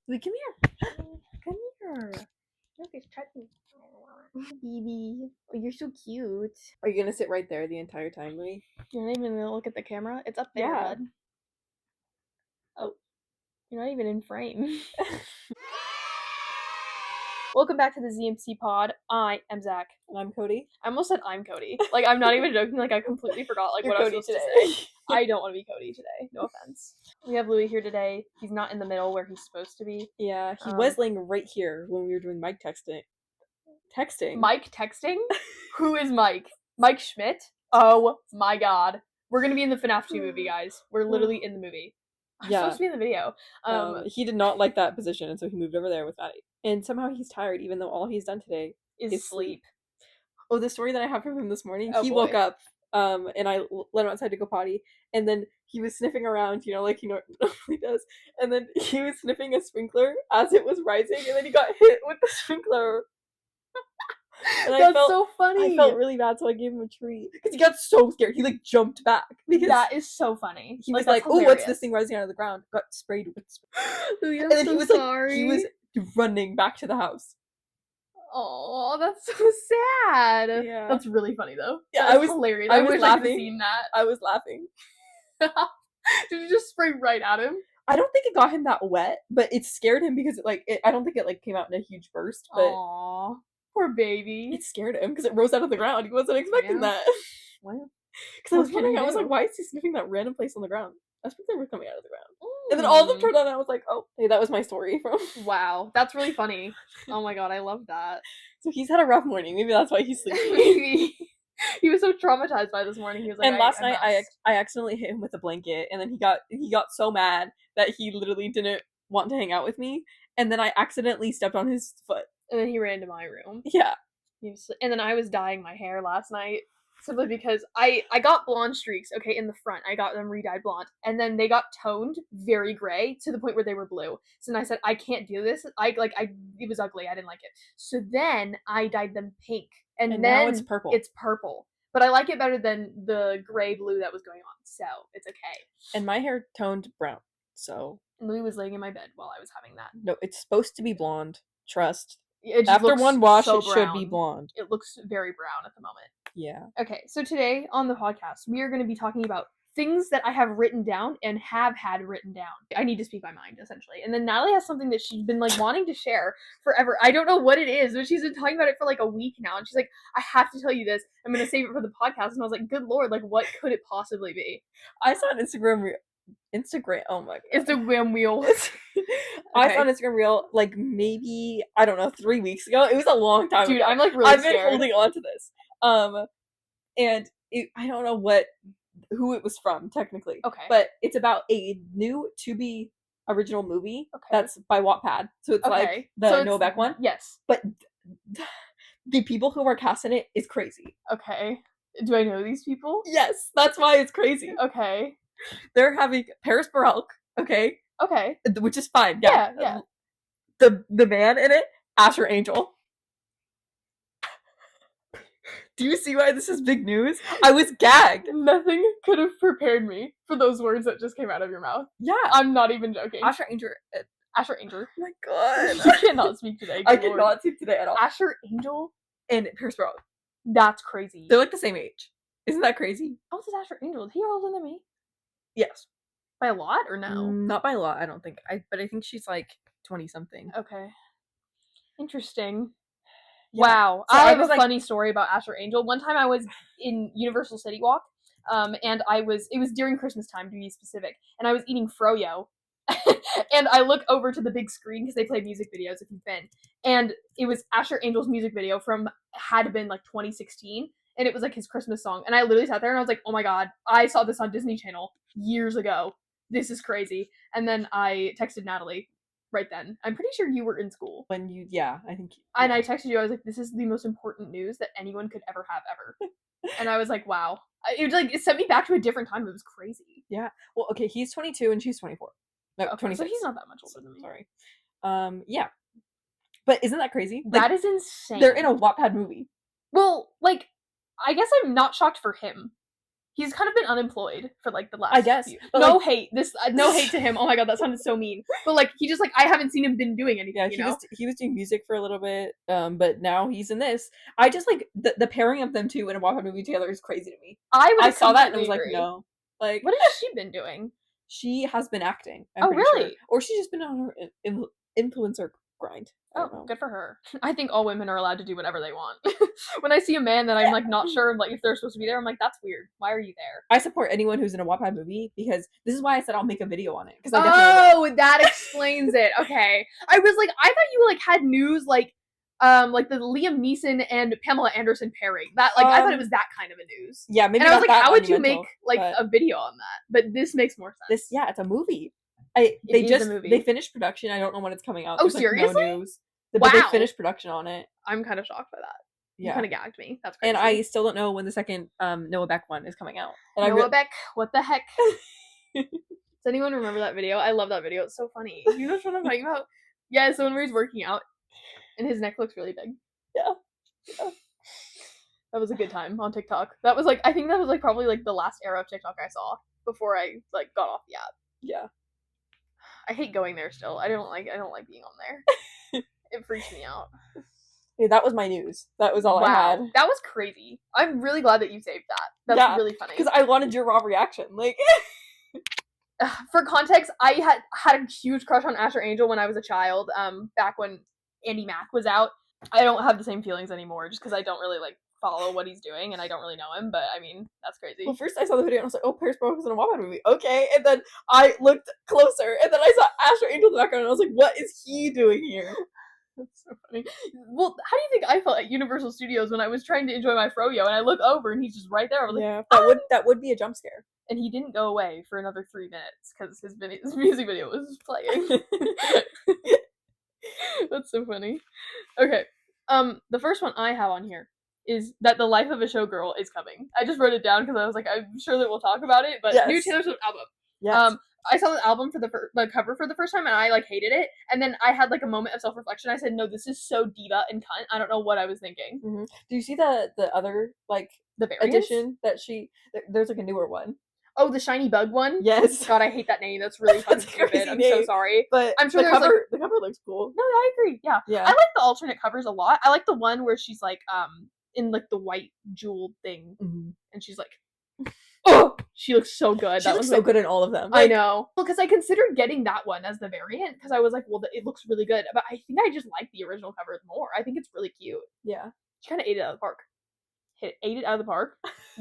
Wait, come here. Come here. Look, it's touching. Baby. Oh, you're so cute. Are you gonna sit right there the entire time, Louis? You're not even gonna look at the camera? It's up there, bud. Oh. You're not even in frame. Welcome back to the ZMC pod. I am Zach. And I'm Cody. I almost said I'm Cody. Like, I'm not even joking. Like, I completely forgot like You're what Cody I was supposed today. to say. I don't want to be Cody today. No offense. We have Louis here today. He's not in the middle where he's supposed to be. Yeah, he was laying right here when we were doing mic texting. Mike texting? Who is Mike? Mike Schmidt? Oh my god. We're gonna be in the FNAF 2 movie, guys. We're literally in the movie. I'm supposed to be in the video. He did not like that position, and so he moved over there with Maddie. And somehow he's tired, even though all he's done today is sleep. Oh, the story that I have from him this morning, Oh, he woke up, and I let him outside to go potty, and then he was sniffing around, like he normally does, and then he was sniffing a sprinkler as it was rising, and then he got hit with the sprinkler. And That's so funny. I felt really bad, so I gave him a treat. Because he got so scared. He, jumped back. Because that is so funny. He was like, oh, what's this thing rising out of the ground? Got sprayed with spray. And then he was sorry. He was running back to the house. Oh, that's so sad. Yeah. That's really funny, though. Yeah, I was hilarious. I wish laughing. I could have seen that. I was laughing. Did you just spray right at him? I don't think it got him that wet, but it scared him because I don't think it came out in a huge burst. But aww. Poor baby. It scared him because it rose out of the ground. He wasn't expecting that. Well, because I was wondering, I was like, why is he sniffing that random place on the ground? I think they were coming out of the ground. And then all of them turned on, and I was like, oh, hey, that was my story from... Wow, that's really funny. Oh my god, I love that. So he's had a rough morning. Maybe that's why he's sleeping. Maybe. He was so traumatized by this morning. He was like, and last night I accidentally hit him with a blanket, and then he got so mad that he literally didn't want to hang out with me, and then I accidentally stepped on his foot. And then he ran to my room. Yeah. And then I was dyeing my hair last night, simply because I got blonde streaks, okay, in the front. I got them re-dyed blonde. And then they got toned very gray to the point where they were blue. So then I said, I can't do this. It was ugly. I didn't like it. So then I dyed them pink. And then now it's purple. It's purple. But I like it better than the gray-blue that was going on. So it's okay. And my hair toned brown. So Louis was laying in my bed while I was having that. No, it's supposed to be blonde. Trust. After one wash, it should be blonde. It looks very brown at the moment. Yeah. Okay, so today on the podcast, we are going to be talking about things that I have written down and have had written down. I need to speak my mind, essentially. And then Natalie has something that she's been, wanting to share forever. I don't know what it is, but she's been talking about it for, a week now. And she's like, I have to tell you this. I'm going to save it for the podcast. And I was like, good lord, what could it possibly be? I saw an Instagram, oh my god. Instagram reel. I saw an Instagram reel, maybe, I don't know, 3 weeks ago. It was a long time Dude, ago. I'm, really I've scared. been holding on to this. And I don't know who it was from, technically. Okay. But it's about a new to-be original movie that's by Wattpad. So it's the Noah Beck one. Yes. But the people who are cast in it is crazy. Okay. Do I know these people? Yes, that's why it's crazy. Okay. They're having Paris Barelk, okay? Okay. Which is fine, yeah. The man in it, Asher Angel. Do you see why this is big news? I was gagged. Nothing could have prepared me for those words that just came out of your mouth. Yeah. I'm not even joking. Asher Angel. Oh my god. You cannot speak today. I cannot speak today at all. Asher Angel and Paris Barelk. That's crazy. They're the same age. Isn't that crazy? How old is Asher Angel? Is he older than me? Yes. By a lot or no? Not by a lot, I don't think. But I think she's 20-something. Okay. Interesting. Yeah. Wow. So I have a funny story about Asher Angel. One time I was in Universal City Walk, and it was during Christmas time, to be specific, and I was eating froyo, and I look over to the big screen, because they play music videos if you've been, and it was Asher Angel's music video had been 2016, and it was his Christmas song, and I literally sat there and I was like, oh my god, I saw this on Disney Channel years ago. This is crazy. And then I texted Natalie right then. I'm pretty sure you were in school. I think. And I texted you, I was like, this is the most important news that anyone could ever have ever. And I was like, wow. It sent me back to a different time. It was crazy. Yeah. Well, okay, he's 22 and she's 24. No, okay, 26. So he's not that much older than me. Sorry. Yeah. But isn't that crazy? That is insane. They're in a Wattpad movie. Well, I guess I'm not shocked for him. He's kind of been unemployed for like the last. I guess. Few. But, No like, hate. No hate to him. Oh my god, that sounded so mean. But like he just like I haven't seen him been doing anything. Yeah, you know? he was doing music for a little bit, but now he's in this. I just like the pairing of them two in a Wattpad movie together is crazy to me. I saw that and I was like, agree. no. Like, what has she been doing? She has been acting. I'm oh pretty really? Sure. Or she's just been on her influencer grind. Oh, good for her. I think all women are allowed to do whatever they want. When I see a man that I'm like not sure like if they're supposed to be there, I'm like, that's weird. Why are you there? I support anyone who's in a Wattpad movie because this is why I said I'll make a video on it. That explains it. Okay. I was like, I thought you like had news like the Liam Neeson and Pamela Anderson pairing. That like I thought it was that kind of a news. Yeah, maybe. And I was like, how would you make like but... a video on that? But this makes more sense. It's a movie. They finished production. I don't know when it's coming out. Oh, seriously? No news. But wow. They finished production on it. I'm kind of shocked by that. Yeah. You kind of gagged me. That's crazy. And I still don't know when the second Noah Beck one is coming out. And Noah Beck, what the heck? Does anyone remember that video? I love that video. It's so funny. You know what I'm talking about? Yeah, it's the one where he's working out and his neck looks really big. Yeah. That was a good time on TikTok. That was like, I think that was like probably like the last era of TikTok I saw before I like got off the app. Yeah. I hate going there still. I don't like being on there. It freaks me out. Yeah, that was my news. That was all I had. That was crazy. I'm really glad that you saved that. That's really funny. Because I wanted your raw reaction. Like, for context, I had a huge crush on Asher Angel when I was a child. Back when Andy Mack was out. I don't have the same feelings anymore, just because I don't really like follow what he's doing and I don't really know him. But I mean, that's crazy. Well, first I saw the video and I was like, "Oh, Pierce Brosnan is in a Wattpad movie." Okay, and then I looked closer, and then I saw Asher Angel in the background, and I was like, "What is he doing here?" That's so funny. Well, how do you think I felt at Universal Studios when I was trying to enjoy my froyo and I look over and he's just right there? I was like, that would be a jump scare. And he didn't go away for another 3 minutes because his music video was playing. That's so funny. Okay, the first one I have on here is that The Life of a Showgirl is coming. I just wrote it down because I was like, I'm sure that we'll talk about it. But new Taylor Swift album. Yes. I saw the album for the cover for the first time and I like hated it. And then I had like a moment of self-reflection. I said, no, this is so diva and cunt. I don't know what I was thinking. Mm-hmm. Do you see the other like the edition that there's like a newer one? Oh, the shiny bug one? Yes. God, I hate that name. That's really fucking stupid. I'm so sorry. But I'm sure the cover looks cool. No, I agree. Yeah. I like the alternate covers a lot. I like the one where she's like in like the white jeweled thing and she's like oh, she looks so good. She looks so good in all of them. I know. Well, because I considered getting that one as the variant because I was like, well, it looks really good. But I think I just like the original cover more. I think it's really cute. Yeah. She kind of ate it out of the park. Ate it out of the park?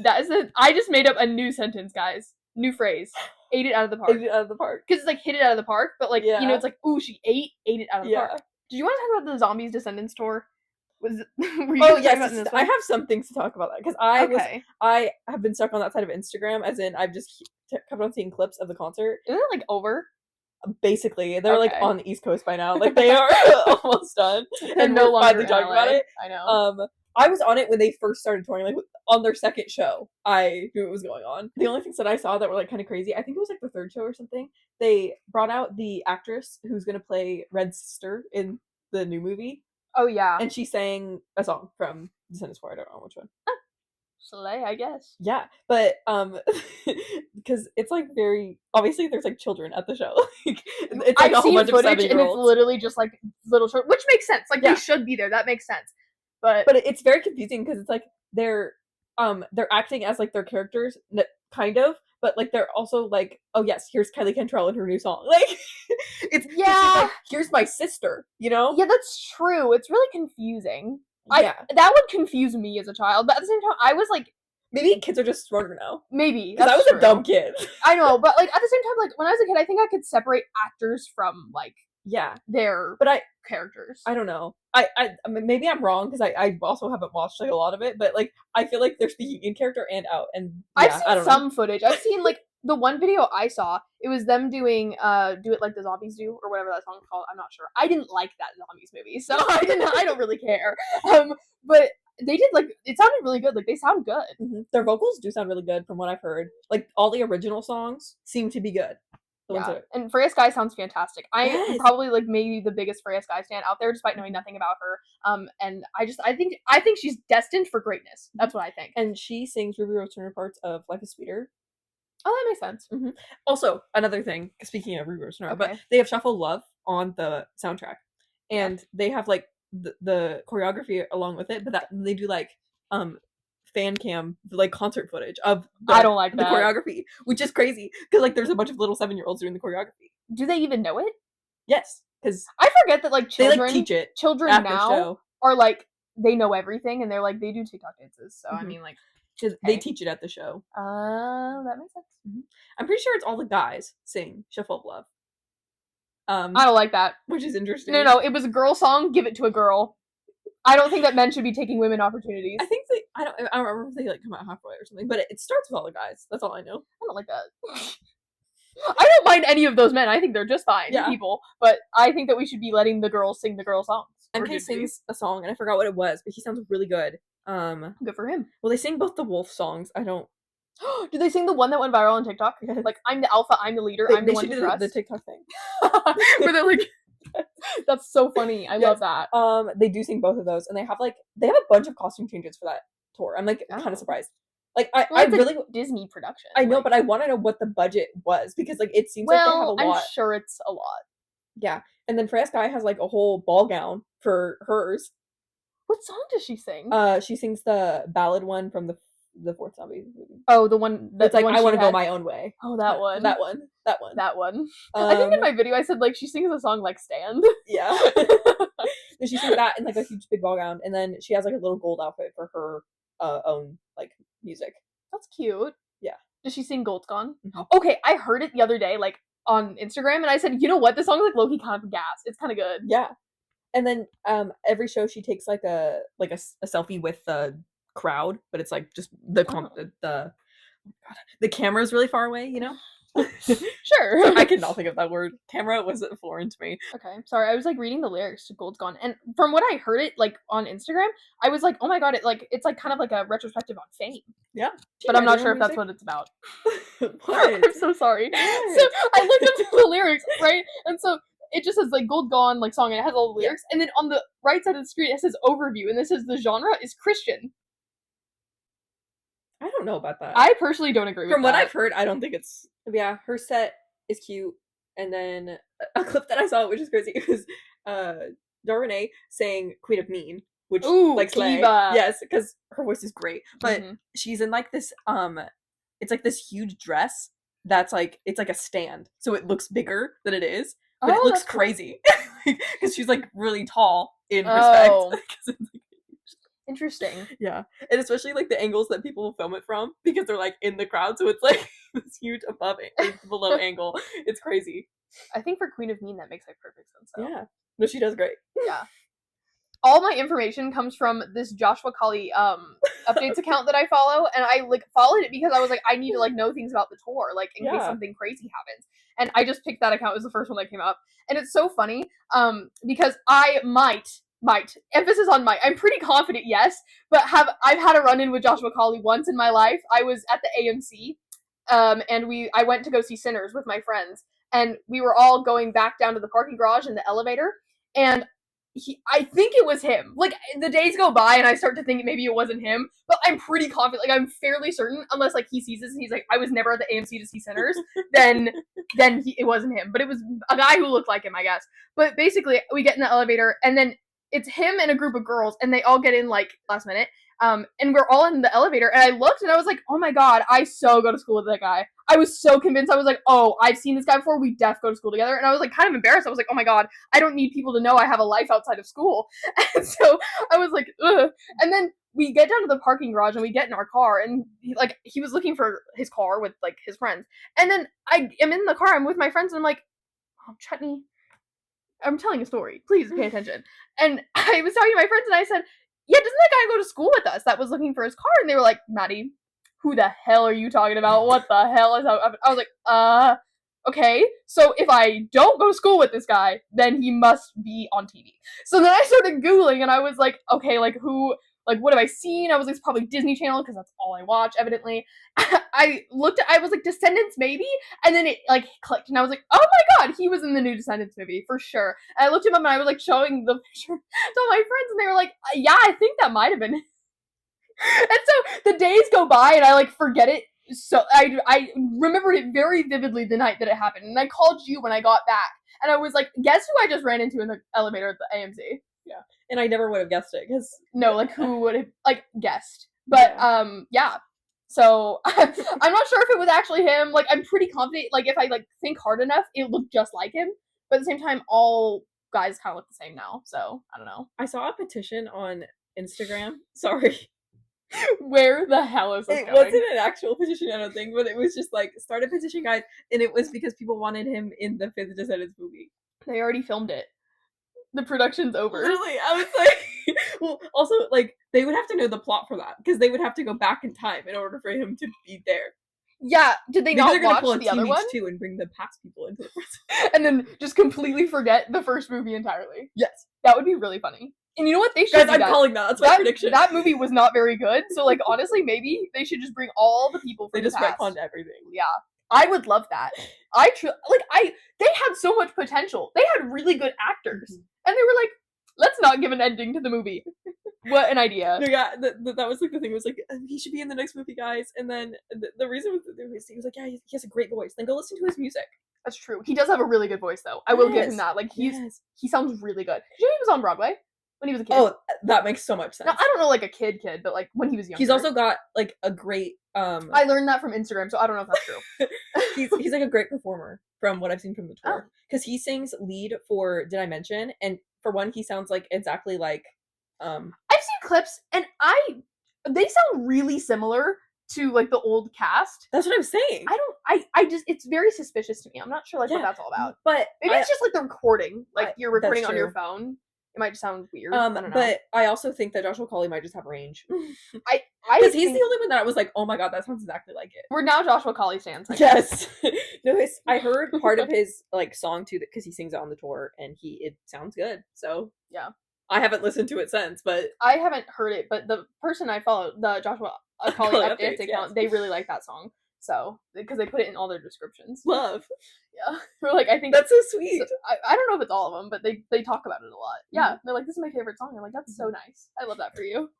I just made up a new sentence, guys. New phrase. Ate it out of the park. Ate it out of the park. Because it's like hit it out of the park, but like, you know, it's like, ooh, she ate it out of the park. Did you want to talk about the Zombies Descendants tour? Yes, I have some things to talk about that because I have been stuck on that side of Instagram, as in I've just kept on seeing clips of the concert. Isn't it like over? Basically, they're like on the East Coast by now. Like they are almost done, and no longer finally talking about it. I know. I was on it when they first started touring, like on their second show. I knew it was going on. The only things that I saw that were like kind of crazy, I think it was like the third show or something. They brought out the actress who's gonna play Red's sister in the new movie. Oh, yeah. And she sang a song from Descendants 4. I don't know which one. Slay, I guess. Yeah, but, because it's, like, very... Obviously, there's, like, children at the show. It's, like, a whole bunch of 7-year-olds. And it's literally just, like, little children. Which makes sense. Like, they should be there. That makes sense. But it's very confusing because it's, like, they're acting as, like, their characters, kind of. But, like, they're also, like, oh, yes, here's Kylie Cantrell and her new song. Like, it's like, here's my sister, you know? Yeah, that's true. It's really confusing. That would confuse me as a child. But at the same time, I was, like... Maybe kids are just smarter now. Maybe. Because I was a dumb kid. I know, but, like, at the same time, like, when I was a kid, I think I could separate actors from, like... their characters. I don't know. I mean, maybe I'm wrong because I also haven't watched like a lot of it, but like I feel like they're speaking in character and out, and I've seen some footage. I've seen like the one video I saw. It was them doing "Do It Like the Zombies Do" or whatever that song's called. I'm not sure. I didn't like that Zombies movie, so I don't really care. But they did like it sounded really good. Like they sound good. Mm-hmm. Their vocals do sound really good from what I've heard. Like all the original songs seem to be good. The ones Yeah, that and Freya Sky sounds fantastic. I am Yes! probably like maybe the biggest Freya Sky stan out there, despite knowing nothing about her. And I think she's destined for greatness. That's what I think. And she sings Ruby Rose Turner parts of Life is Sweeter. Oh, that makes sense. Also, another thing, speaking of Ruby Rose Turner, but Okay. they have Shuffle Love on the soundtrack, and they have like the choreography along with it, but that they do like fan cam like concert footage of I don't like the that. choreography, which is crazy because like there's a bunch of little 7-year-olds doing the choreography. Do they even know it? Yes, because I forget that like they children like teach it children after now show. are like they know everything and they're like they do TikTok dances. So I Mhm. mean like They Okay. teach it at the show. that makes sense. I'm pretty sure it's all the guys sing Shuffle of Love. I don't like that. Which is interesting. No, it was a girl song. Give it to a girl. I don't think that men should be taking women opportunities. I think I don't remember if they like come out halfway or something, but it starts with all the guys. That's all I know. I don't like that. I don't mind any of those men. I think they're just fine people. But I think that we should be letting the girls sing the girl songs. MK sings a song, and I forgot what it was, but he sounds really good. Good for him. Well, they sing both the Wolf songs. I don't. Did they sing the one that went viral on TikTok? Yes. Like, I'm the alpha, I'm the leader, I'm the one to trust. The TikTok thing. Where they're like, that's so funny. I love that. They do sing both of those, and they have a bunch of costume changes for that tour. I'm like kind of surprised. Like I really Disney production. I know, but I want to know what the budget was because like it seems like they have a lot. I'm sure it's a lot. Yeah, and then Freya Sky has like a whole ball gown for hers. What song does she sing? She sings the ballad one from the fourth zombie movie. Oh, the one that's like I want to go my own way. Oh, that one. That one. I think in my video I said like she sings a song like Stand. Yeah. And she sings that in like a huge big ball gown, and then she has like a little gold outfit for her own like music. That's cute. Yeah. Does she sing Gold's Gone? Mm-hmm. Okay, I heard it the other day like on Instagram, and I said, you know what, this song is like low-key kind of gas. It's kind of good. Yeah. And then every show she takes like a selfie with the crowd, but it's like just the camera is really far away, you know. Sure. So I cannot think of that word. Camera was foreign to me. Okay, sorry. I was like reading the lyrics to Gold's Gone, and from what I heard it like on Instagram, I was like, oh my god, it's like kind of like a retrospective on Fame. Yeah. But I'm not sure if that's what it's about. What? I'm so sorry. What? So I looked up the lyrics, right? And so it just says like Gold Gone like song, and it has all the lyrics, and then on the right side of the screen it says overview, and this says the genre is Christian. I don't know about that. I personally don't agree with that. From what I've heard, I don't think it's... Yeah, her set is cute. And then a clip that I saw, which is crazy, it was Darnay saying Queen of Mean, which like slay. Kiva. Yes, because her voice is great. But she's in like this it's like this huge dress that's like it's like a stand. So it looks bigger than it is. But it looks crazy. Because she's like really tall in respect. Interesting. Yeah. And especially like the angles that people film it from because they're like in the crowd, so it's like this huge above below angle. It's crazy. I think for Queen of Mean that makes like perfect sense though. Yeah. No, she does great. Yeah. All my information comes from this Joshua Colley updates account that I follow, and I like followed it because I was like, I need to like know things about the tour, like in case something crazy happens. And I just picked that account. It was the first one that came up. And it's so funny, because I might emphasis on might, I'm pretty confident, yes, but I've had a run-in with Joshua Colley once in my life. I was at the AMC, and I went to go see Sinners with my friends, and we were all going back down to the parking garage in the elevator, and I think it was him. Like, the days go by and I start to think maybe it wasn't him, but I'm pretty confident, like, I'm fairly certain, unless, like, he sees this and he's like, I was never at the AMC to see Sinners, then it wasn't him. But it was a guy who looked like him, I guess. But basically, we get in the elevator, and then it's him and a group of girls, and they all get in, like, last minute. And we're all in the elevator, and I looked, and I was like, oh my god, I so go to school with that guy. I was so convinced. I was like, oh, I've seen this guy before, we def go to school together. And I was like, kind of embarrassed. I was like, oh my god, I don't need people to know I have a life outside of school. And so I was like, ugh. And then we get down to the parking garage, and we get in our car, and he was looking for his car with, like, his friends. And then I am in the car, I'm with my friends, and I'm like, oh, Chutney, I'm telling a story. Please pay attention. And I was talking to my friends, and I said, yeah, doesn't that guy go to school with us that was looking for his car? And they were like, Maddie, who the hell are you talking about? What the hell is that? I was like, okay. So if I don't go to school with this guy, then he must be on TV. So then I started Googling, and I was like, okay, like, who like, what have I seen? I was like, it's probably Disney Channel because that's all I watch, evidently. I was like, Descendants, maybe? And then it, like, clicked, and I was like, oh my god, he was in the new Descendants movie, for sure. And I looked him up, and I was, like, showing the picture to all my friends, and they were like, yeah, I think that might have been it. And so the days go by, and I, like, forget it. So I remembered it very vividly the night that it happened, and I called you when I got back, and I was like, guess who I just ran into in the elevator at the AMC? Yeah. And I never would have guessed it, because... No, like, who would have, like, guessed? But, yeah. So, I'm not sure if it was actually him. Like, I'm pretty confident, like, if I, like, think hard enough, it looked just like him. But at the same time, all guys kind of look the same now, so, I don't know. I saw a petition on Instagram. Sorry. Where the hell is this It going? wasn't an actual petition, I don't think, but it was just, like, start a petition, guys, and it was because people wanted him in the 5th Descendants movie. They already filmed it. The production's over. Literally, I was like... Well, also, like, they would have to know the plot for that, because they would have to go back in time in order for him to be there. Yeah, did they Maybe not they're gonna watch pull a the other one? too and bring the past people into the present. And then just completely forget the first movie entirely. Yes. That would be really funny. And you know what? They should Guys, do I'm that. calling that. That's my prediction. That movie was not very good, so, like, honestly, maybe they should just bring all the people from They just the past. retconned everything. Yeah. I would love that. They had so much potential. They had really good actors. And they were like, let's not give an ending to the movie. What an idea. No, yeah, that was, like, the thing. It was, like, he should be in the next movie, guys. And then the reason was he was like, yeah, he has a great voice. Then go listen to his music. That's true. He does have a really good voice, though. I will give him Yes. that. Like, he sounds really good. Did you know he was on Broadway when he was a kid? Oh, that makes so much sense. Now, I don't know, like, a kid, but, like, when he was younger. He's also got, like, a great... I learned that from Instagram, so I don't know if that's true. he's like a great performer from what I've seen from the tour. Because he sings lead for Did I Mention? And for one, he sounds like exactly like... I've seen clips, and they sound really similar to, like, the old cast. That's what I'm saying. I just, it's very suspicious to me. I'm not sure, like, what that's all about. But maybe it's just, like, the recording. Like, you're recording that's on your true. phone. It might just sound weird. I don't know. But I also think that Joshua Colley might just have range. Because he's the only one that I was like, oh my god, that sounds exactly like it. We're now Joshua Colley fans. Yes. No, I heard part of his, like, song too, because he sings it on the tour, and it sounds good. So yeah, I haven't listened to it since, but I haven't heard it. But the person I follow, the Joshua Colley updates account, they really like that song. So because they put it in all their descriptions. Love. Yeah, we're like, I think that's so sweet. So, I don't know if it's all of them, but they talk about it a lot. Yeah, they're like, this is my favorite song. I'm like, that's so nice. I love that for you.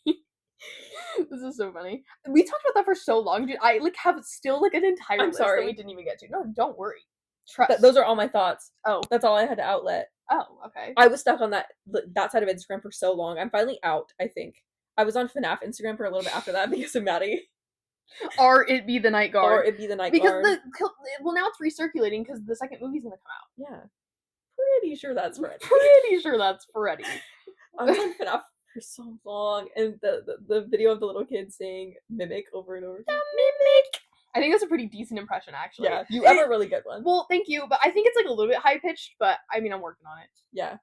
This is so funny. We talked about that for so long, dude. I like have still like an entire list that we didn't even get to. No, don't worry. Trust. Those are all my thoughts. Oh, that's all I had to outlet. Oh, okay. I was stuck on that side of Instagram for so long. I'm finally out. I think I was on FNAF Instagram for a little bit after that because of Maddie. Or It Be the Night Guard. Because well, now it's recirculating because the second movie's gonna come out. Yeah, pretty sure that's Freddy. I was on FNAF for so long, and the video of the little kid saying "mimic" over and over. The mimic. I think that's a pretty decent impression, actually. Yeah, you have a really good one. Well, thank you, but I think it's like a little bit high pitched. But I mean, I'm working on it. Yeah.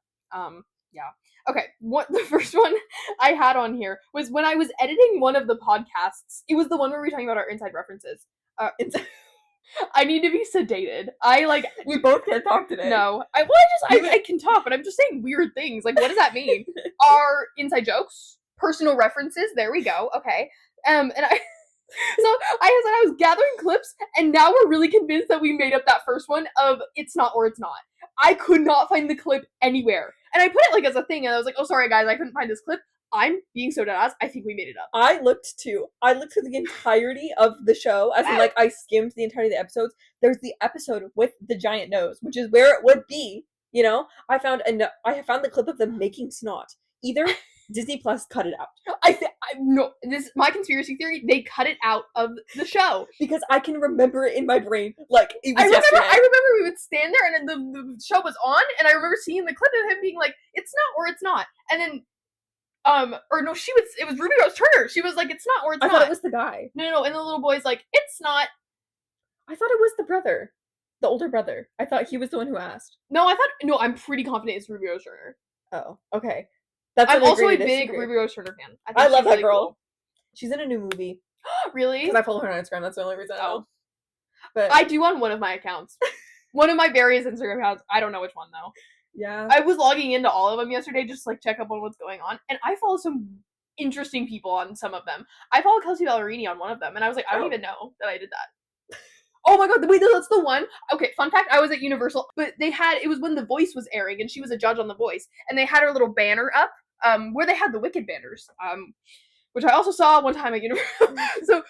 Yeah. Okay, the first one I had on here was when I was editing one of the podcasts. It was the one where we were talking about our inside references. I need to be sedated. We both can't talk today. No. I can talk, but I'm just saying weird things. Like, what does that mean? Our inside jokes, personal references, there we go, okay. And so I was gathering clips, and now we're really convinced that we made up that first one of it's not or it's not. I could not find the clip anywhere. And I put it, like, as a thing, and I was like, oh, sorry, guys, I couldn't find this clip. I'm being so deadass. I think we made it up. I looked through the entirety of the show, as in, like, I skimmed the entirety of the episodes. There's the episode with the giant nose, which is where it would be, you know? I found the clip of them making snot. Either Disney Plus cut it out. No, my conspiracy theory, they cut it out of the show. Because I can remember it in my brain, like, it was yesterday. I remember we would stand there, and then the show was on, and I remember seeing the clip of him being like, it's not or it's not. And then, it was Ruby Rose Turner. She was like, it's not or it's not. I thought it was the guy. No, and the little boy's like, it's not. I thought it was the brother. The older brother. I thought he was the one who asked. No, I'm pretty confident it's Ruby Rose Turner. Oh, okay. I'm also a big Ruby Rose Turner fan. I love that girl. Cool. She's in a new movie. Really? Because I follow her on Instagram. That's the only reason I know. But I do on one of my accounts. One of my various Instagram accounts. I don't know which one, though. Yeah. I was logging into all of them yesterday just to, like, check up on what's going on. And I follow some interesting people on some of them. I followed Kelsey Ballerini on one of them, and I was like, I don't Oh. even know that I did that. Oh my god, wait, no, that's the one. Okay, fun fact, I was at Universal, but it was when The Voice was airing, and she was a judge on The Voice, and they had her little banner up, where they had the Wicked banners, which I also saw one time at Universal.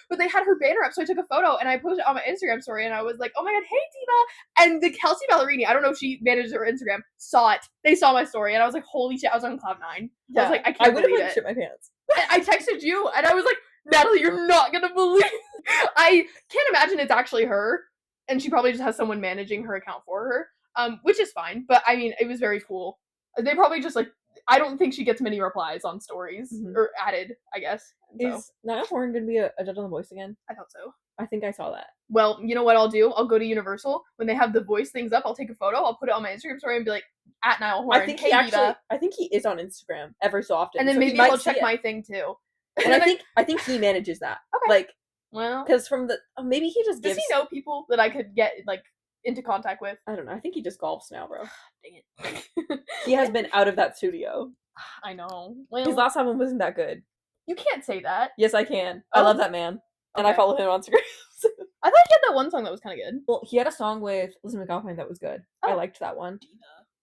But they had her banner up, so I took a photo and I posted it on my Instagram story, and I was like, oh my god, hey Diva! And the Kelsey Ballerini, I don't know if she manages her Instagram, saw it. They saw my story, and I was like, holy shit, I was on cloud 9. Yeah. I was like, I can't believe it. I would have shit my pants. I texted you, and I was like, Natalie, you're not gonna believe I can't imagine it's actually her, and she probably just has someone managing her account for her, which is fine, but I mean, it was very cool. They probably just, like, I don't think she gets many replies on stories, or added, I guess. So. Is Niall Horan going to be a judge on The Voice again? I thought so. I think I saw that. Well, you know what I'll do? I'll go to Universal. When they have The Voice things up, I'll take a photo, I'll put it on my Instagram story and be like, at Niall Horan, I think Diva. I think he is on Instagram every so often. And then so maybe I'll check my thing too. And I think he manages that. Okay. Like, well, because from the maybe he just gives. Does he know people that I could get like into contact with? I don't know. I think he just golfs now, bro. Dang it. He has been out of that studio. I know. Well, His last album wasn't that good. You can't say that. Yes, I can. I love that man, and I Okay. follow him on Instagram. I thought he had that one song that was kind of good. Well, he had a song with Lizzie McAlpine that was good. I Oh. liked that one.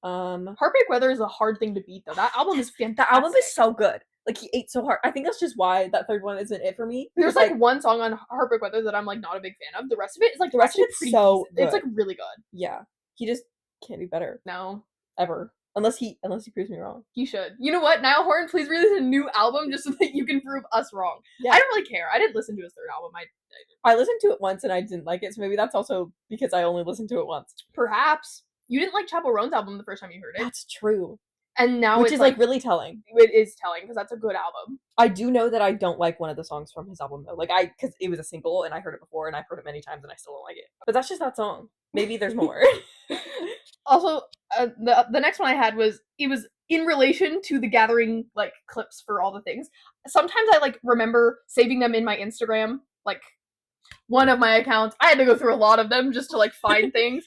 Heartbreak Weather is a hard thing to beat, though. That album is fantastic. That album is so good. Like, he ate so hard. I think that's just why that third one isn't it for me. There's like one song on Heartbreak Weather that I'm like not a big fan of. The rest of it is like The rest of it's pretty so decent. It's good. like really good. Yeah, he just can't do better No, ever, unless he proves me wrong. he should. You know what? Niall Horan, please release a new album just so that you can prove us wrong. Yeah. I don't really care. I didn't listen to his third album. I listened to it once and I didn't like it, so maybe that's also because I only listened to it once. Perhaps you didn't like Chapel Roan's album the first time you heard it. That's true. And now Which it's is like really telling. It is telling because that's a good album. I do know that I don't like one of the songs from his album though. Like because it was a single and I heard it before and I've heard it many times and I still don't like it. But that's just that song. Maybe there's more. Also, the next one I had was in relation to the gathering like clips for all the things. Sometimes I like remember saving them in my Instagram, like one of my accounts. I had to go through a lot of them just to like find things.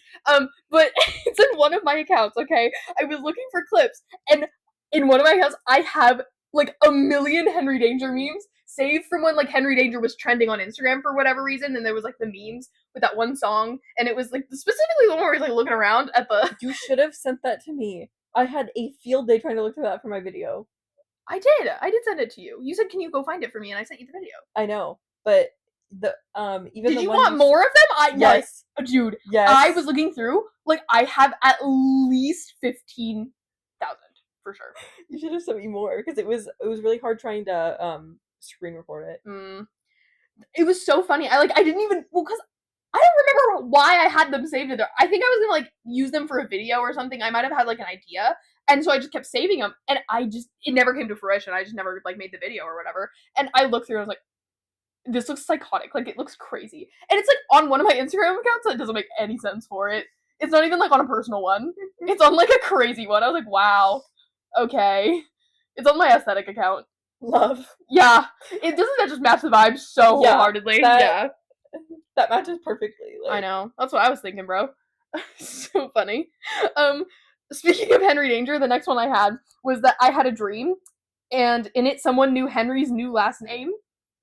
But it's in one of my accounts, okay? I was looking for clips, and in one of my accounts, I have like a million Henry Danger memes saved from when like Henry Danger was trending on Instagram for whatever reason, and there was like the memes with that one song, and it was like specifically the one where he's like looking around at the. You should have sent that to me. I had a field day trying to look for that for my video. I did send it to you. You said, "Can you go find it for me?" And I sent you the video. I know, but the even did the you one want more of them? Yes, dude. yes. I was looking through. Like I have at least 15,000 for sure. You should have sent me more because it was really hard trying to screen record it. It was so funny. I didn't even because I don't remember why I had them saved there. I think I was gonna like use them for a video or something. I might have had like an idea, and so I just kept saving them, and it never came to fruition. I just never like made the video or whatever. And I looked through and I was like, this looks psychotic. Like it looks crazy, and it's like on one of my Instagram accounts that doesn't make any sense for it. It's not even like on a personal one. It's on like a crazy one. I was like, wow, okay. It's on my aesthetic account. Love. Yeah, it doesn't that just match the vibe so wholeheartedly. That matches perfectly. Like. I know. That's what I was thinking, bro. So funny. Speaking of Henry Danger, the next one I had was that I had a dream, and in it, someone knew Henry's new last name.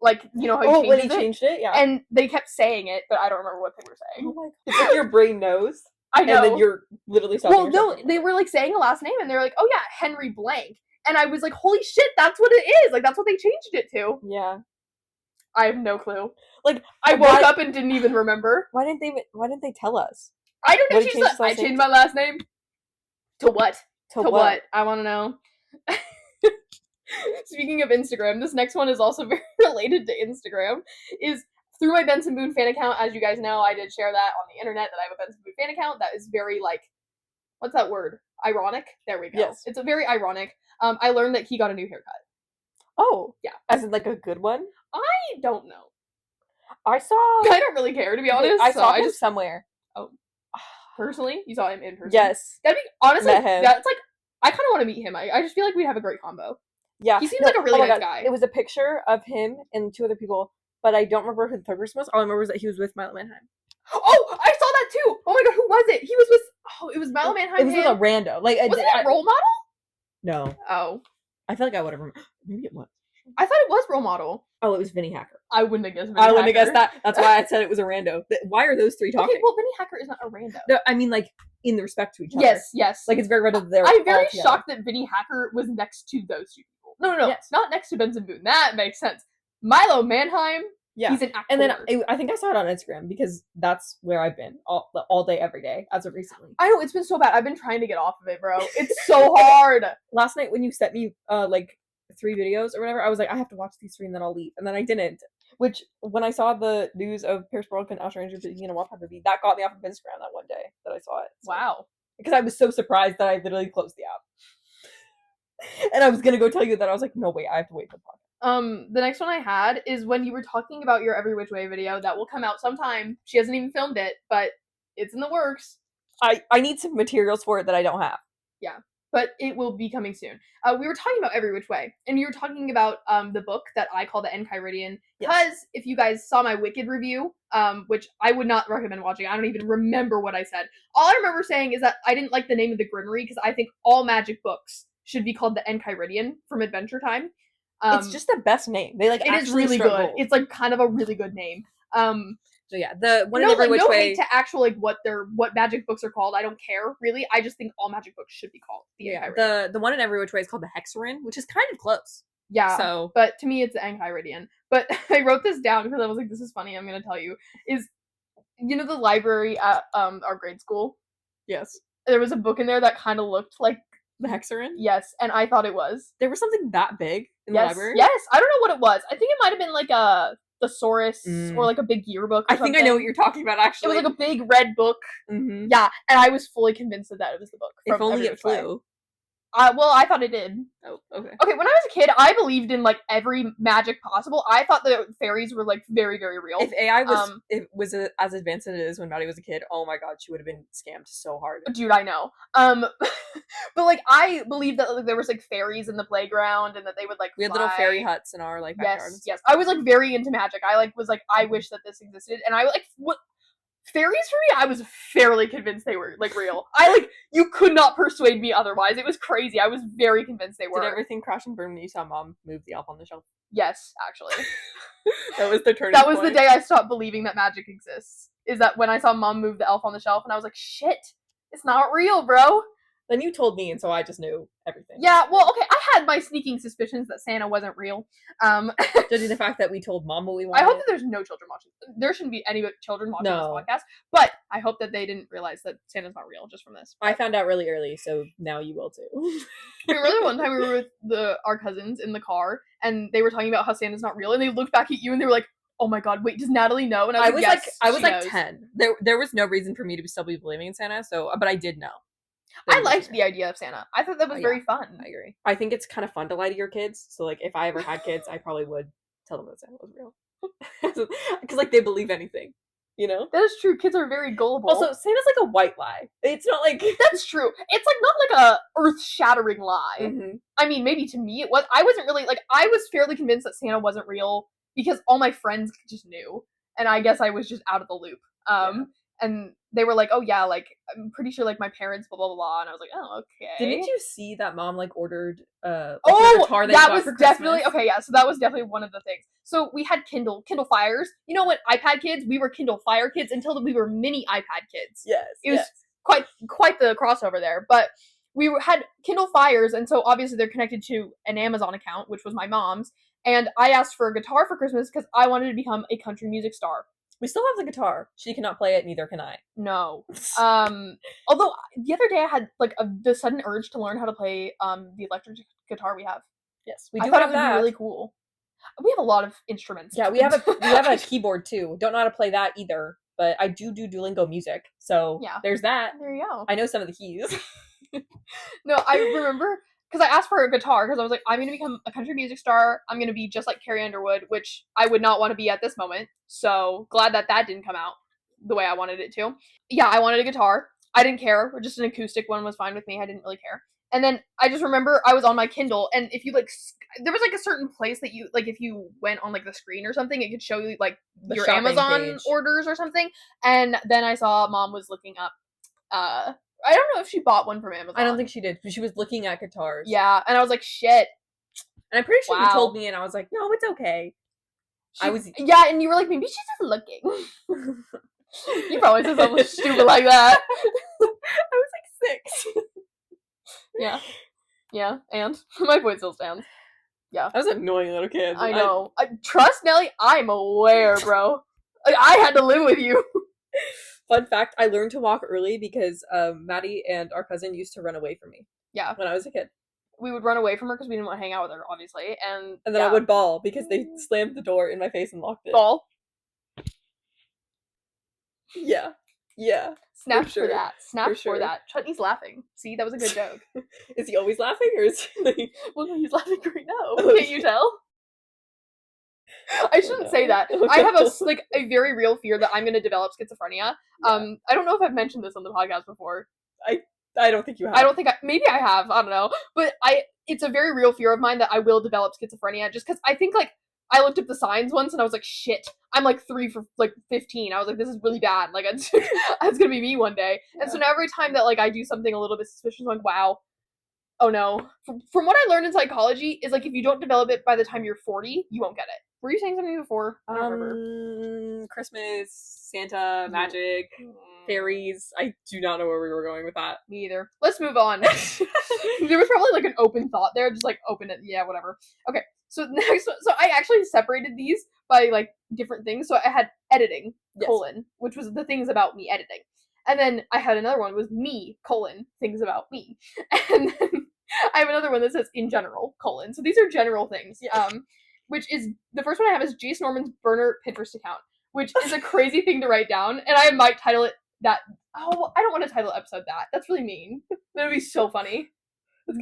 Like, you know how he changed it? Yeah. And they kept saying it, but I don't remember what they were saying. Oh my god. It's like your brain knows. I know. And then you're literally stopping yourself. Well, no, they were like saying a last name, and they were like, oh yeah, Henry blank. And I was like, holy shit, that's what it is! Like, that's what they changed it to. Yeah. I have no clue. Like, I woke up and didn't even remember. Why didn't they tell us? I don't know. I changed my last name. To what? To what? I want to know. Speaking of Instagram, this next one is also very related to Instagram. Is through my Benson Boone fan account. As you guys know, I did share that on the internet that I have a Benson Boone fan account. That is very like, what's that word? Ironic? There we go. Yes. It's a very ironic. I learned that he got a new haircut. Oh. Yeah. As in like a good one? I don't know. I don't really care, to be honest. I saw him somewhere. Oh. Personally? You saw him in person? Yes. That'd be, honestly, that's like, I kind of want to meet him. I just feel like we'd have a great combo. Yeah. He seems like a really nice guy. It was a picture of him and two other people, but I don't remember who the third person was. All I remember was that he was with Milo Manheim. Oh, I saw that too! Oh my god, who was it? He was with, it was Milo Manheim. It was with a rando. Like, was it a role model? No. Oh. I feel like I would have remembered. Maybe it was. I thought it was role model. Oh, it was Vinny Hacker. I wouldn't have guessed. I wouldn't have guessed that. That's why I said it was a rando. Why are those three talking? Okay, well, Vinny Hacker is not a rando. No, I mean, like, in respect to each other. Yes. Like, it's very random. They're I'm very all together. shocked that Vinny Hacker was next to those two people. No, Yes. not next to Benson Boone. That makes sense. Milo Manheim. Yeah. He's an actor. And then I think I saw it on Instagram because that's where I've been all day, every day, as of recently. I know, it's been so bad. I've been trying to get off of it, bro. It's so hard. Last night when you sent me, like, 3 videos or whatever, I was like, I have to watch these 3 and then I'll leave. And then I didn't. Which, when I saw the news of Pierce Brosnan and Asher Angel being in a Wattpad movie, that got me off of Instagram that one day that I saw it. So. Wow. Because I was so surprised that I literally closed the app. And I was gonna go tell you that. I was like, no, wait, I have to wait for the podcast. The next one I had is when you were talking about your Every Which Way video that will come out sometime. She hasn't even filmed it, but it's in the works. I need some materials for it that I don't have. Yeah, but it will be coming soon. We were talking about Every Which Way, and you were talking about the book that I call the Enchiridion. Because if you guys saw my Wicked review, which I would not recommend watching, I don't even remember what I said. All I remember saying is that I didn't like the name of the Grimmery because I think all magic books should be called the Enchiridion from Adventure Time. It's just the best name. They like it is really good. Gold. It's like kind of a really good name. So yeah, the one in Every Which Way. Hate to actual like what magic books are called. I don't care really. I just think all magic books should be called the one in Every Which Way is called the Hexerin, which is kind of close. Yeah. So, but to me, it's the Enchiridion. But I wrote this down because I was like, this is funny. I'm gonna tell you. Is the library at our grade school? Yes. There was a book in there that kind of looked like the Hexerin. Yes, and I thought it was. There was something that big in the library. Yes. I don't know what it was. I think it might have been like a thesaurus or like a big yearbook. Or something. I know what you're talking about. Actually, it was like a big red book. Mm-hmm. Yeah, and I was fully convinced that it was the book. If only it flew. Well, I thought it did. Oh, okay. Okay, when I was a kid, I believed in like every magic possible. I thought the fairies were like very, very real. If AI was as advanced as it is when Maddie was a kid, oh my god, she would have been scammed so hard. Dude, I know. But like I believed that like there was like fairies in the playground and that they would like we had little fairy huts in our like backyard. Yes. I was like very into magic. I like was like I wish that this existed, and I like what. Fairies for me, I was fairly convinced they were like real. You could not persuade me otherwise. It was crazy. I was very convinced they were. Did everything crash and burn when you saw Mom move the elf on the shelf? Yes, actually. That was the turning That was point. The day I stopped believing that magic exists. Is that when I saw Mom move the elf on the shelf and I was like, shit, it's not real, bro. Then you told me, and so I just knew everything. Yeah, well, okay, I had my sneaking suspicions that Santa wasn't real. Judging the fact that we told Mom what we wanted. I hope that there's no children watching. There shouldn't be any children watching this podcast, but I hope that they didn't realize that Santa's not real just from this. I found out really early, so now you will too. Remember the one time we were with our cousins in the car, and they were talking about how Santa's not real, and they looked back at you and they were like, "Oh my god, wait, does Natalie know?" And I was like 10. There was no reason for me to still be believing in Santa, but I did know. I liked the idea of Santa. I thought that was very fun. I agree. I think it's kind of fun to lie to your kids. So, like, if I ever had kids, I probably would tell them that Santa was real. Because, like, they believe anything, That is true. Kids are very gullible. Also, Santa's like a white lie. It's not like... That's true. It's, like, not like a earth-shattering lie. Mm-hmm. I mean, maybe to me it was. I wasn't really, like, I was fairly convinced that Santa wasn't real because all my friends just knew. And I guess I was just out of the loop. And they were like, oh yeah, like, I'm pretty sure, like, my parents, blah, blah, blah, and I was like, oh, okay. Didn't you see that Mom, like, ordered, that was definitely, okay, yeah, so that was definitely one of the things. So we had Kindle Fires. You know what, iPad kids, we were Kindle Fire kids until we were mini iPad kids. Yes. It was quite the crossover there, but we had Kindle Fires, and so obviously they're connected to an Amazon account, which was my mom's, and I asked for a guitar for Christmas because I wanted to become a country music star. We still have the guitar. She cannot play it, neither can I. No. Although, the other day I had, like, the sudden urge to learn how to play, the electric guitar we have. Yes, we do. I thought it would be really cool. We have a lot of instruments. Yeah, we have a keyboard, too. Don't know how to play that either, but I do Duolingo music, so there's that. There you go. I know some of the keys. No, I remember... Because I asked for a guitar, because I was like, I'm going to become a country music star. I'm going to be just like Carrie Underwood, which I would not want to be at this moment. So, glad that didn't come out the way I wanted it to. Yeah, I wanted a guitar. I didn't care. Just an acoustic one was fine with me. I didn't really care. And then I just remember I was on my Kindle, and if you, like, there was, like, a certain place that you, like, if you went on, like, the screen or something, it could show you, like, your Amazon page. Orders or something. And then I saw Mom was looking up, I don't know if she bought one from Amazon. I don't think she did. She was looking at guitars. Yeah, and I was like, shit. And I'm pretty sure you Wow. told me, and I was like, no, it's okay. Yeah, and you were like, maybe she's just looking. You probably said something stupid like that. I was like 6. Yeah, and my point still stands. Yeah. I was an annoying little kid. I know. Trust Nelly, I'm aware, bro. Like, I had to live with you. Fun fact, I learned to walk early because Maddie and our cousin used to run away from me. Yeah. When I was a kid. We would run away from her because we didn't want to hang out with her, obviously. And then I would bawl because they slammed the door in my face and locked it. Bawl? Yeah. Yeah. Snaps for that. Snaps for that. Chutney's laughing. See, that was a good joke. Is he always laughing, or is he like... Well, no, he's laughing right now. Can't you tell? I shouldn't say that. I have a very real fear that I'm going to develop schizophrenia. Yeah. I don't know if I've mentioned this on the podcast before. I don't think you have. I don't think maybe I have. I don't know. But it's a very real fear of mine that I will develop schizophrenia, just because I think, like, I looked up the signs once and I was like, shit, I'm like 3 for like 15. I was like, this is really bad. Like, it's gonna be me one day. Yeah. And so now every time that, like, I do something a little bit suspicious, I'm like, wow, oh no. From what I learned in psychology is, like, if you don't develop it by the time you're 40, you won't get it. Were you saying something before? I don't remember. Christmas, Santa, magic, fairies. I do not know where we were going with that. Me either. Let's move on. There was probably like an open thought there. Just like open it. Yeah, whatever. Okay. So next, so I actually separated these by like different things. So I had editing, colon, which was the things about me editing. And then I had another one was me, colon, things about me. And then I have another one that says in general, colon. So these are general things. Yeah. Which is, the first one I have is Jace Norman's burner Pinterest account, which is a crazy thing to write down, and I might title it that. Oh, I don't want to title episode that. That's really mean. That would be so funny.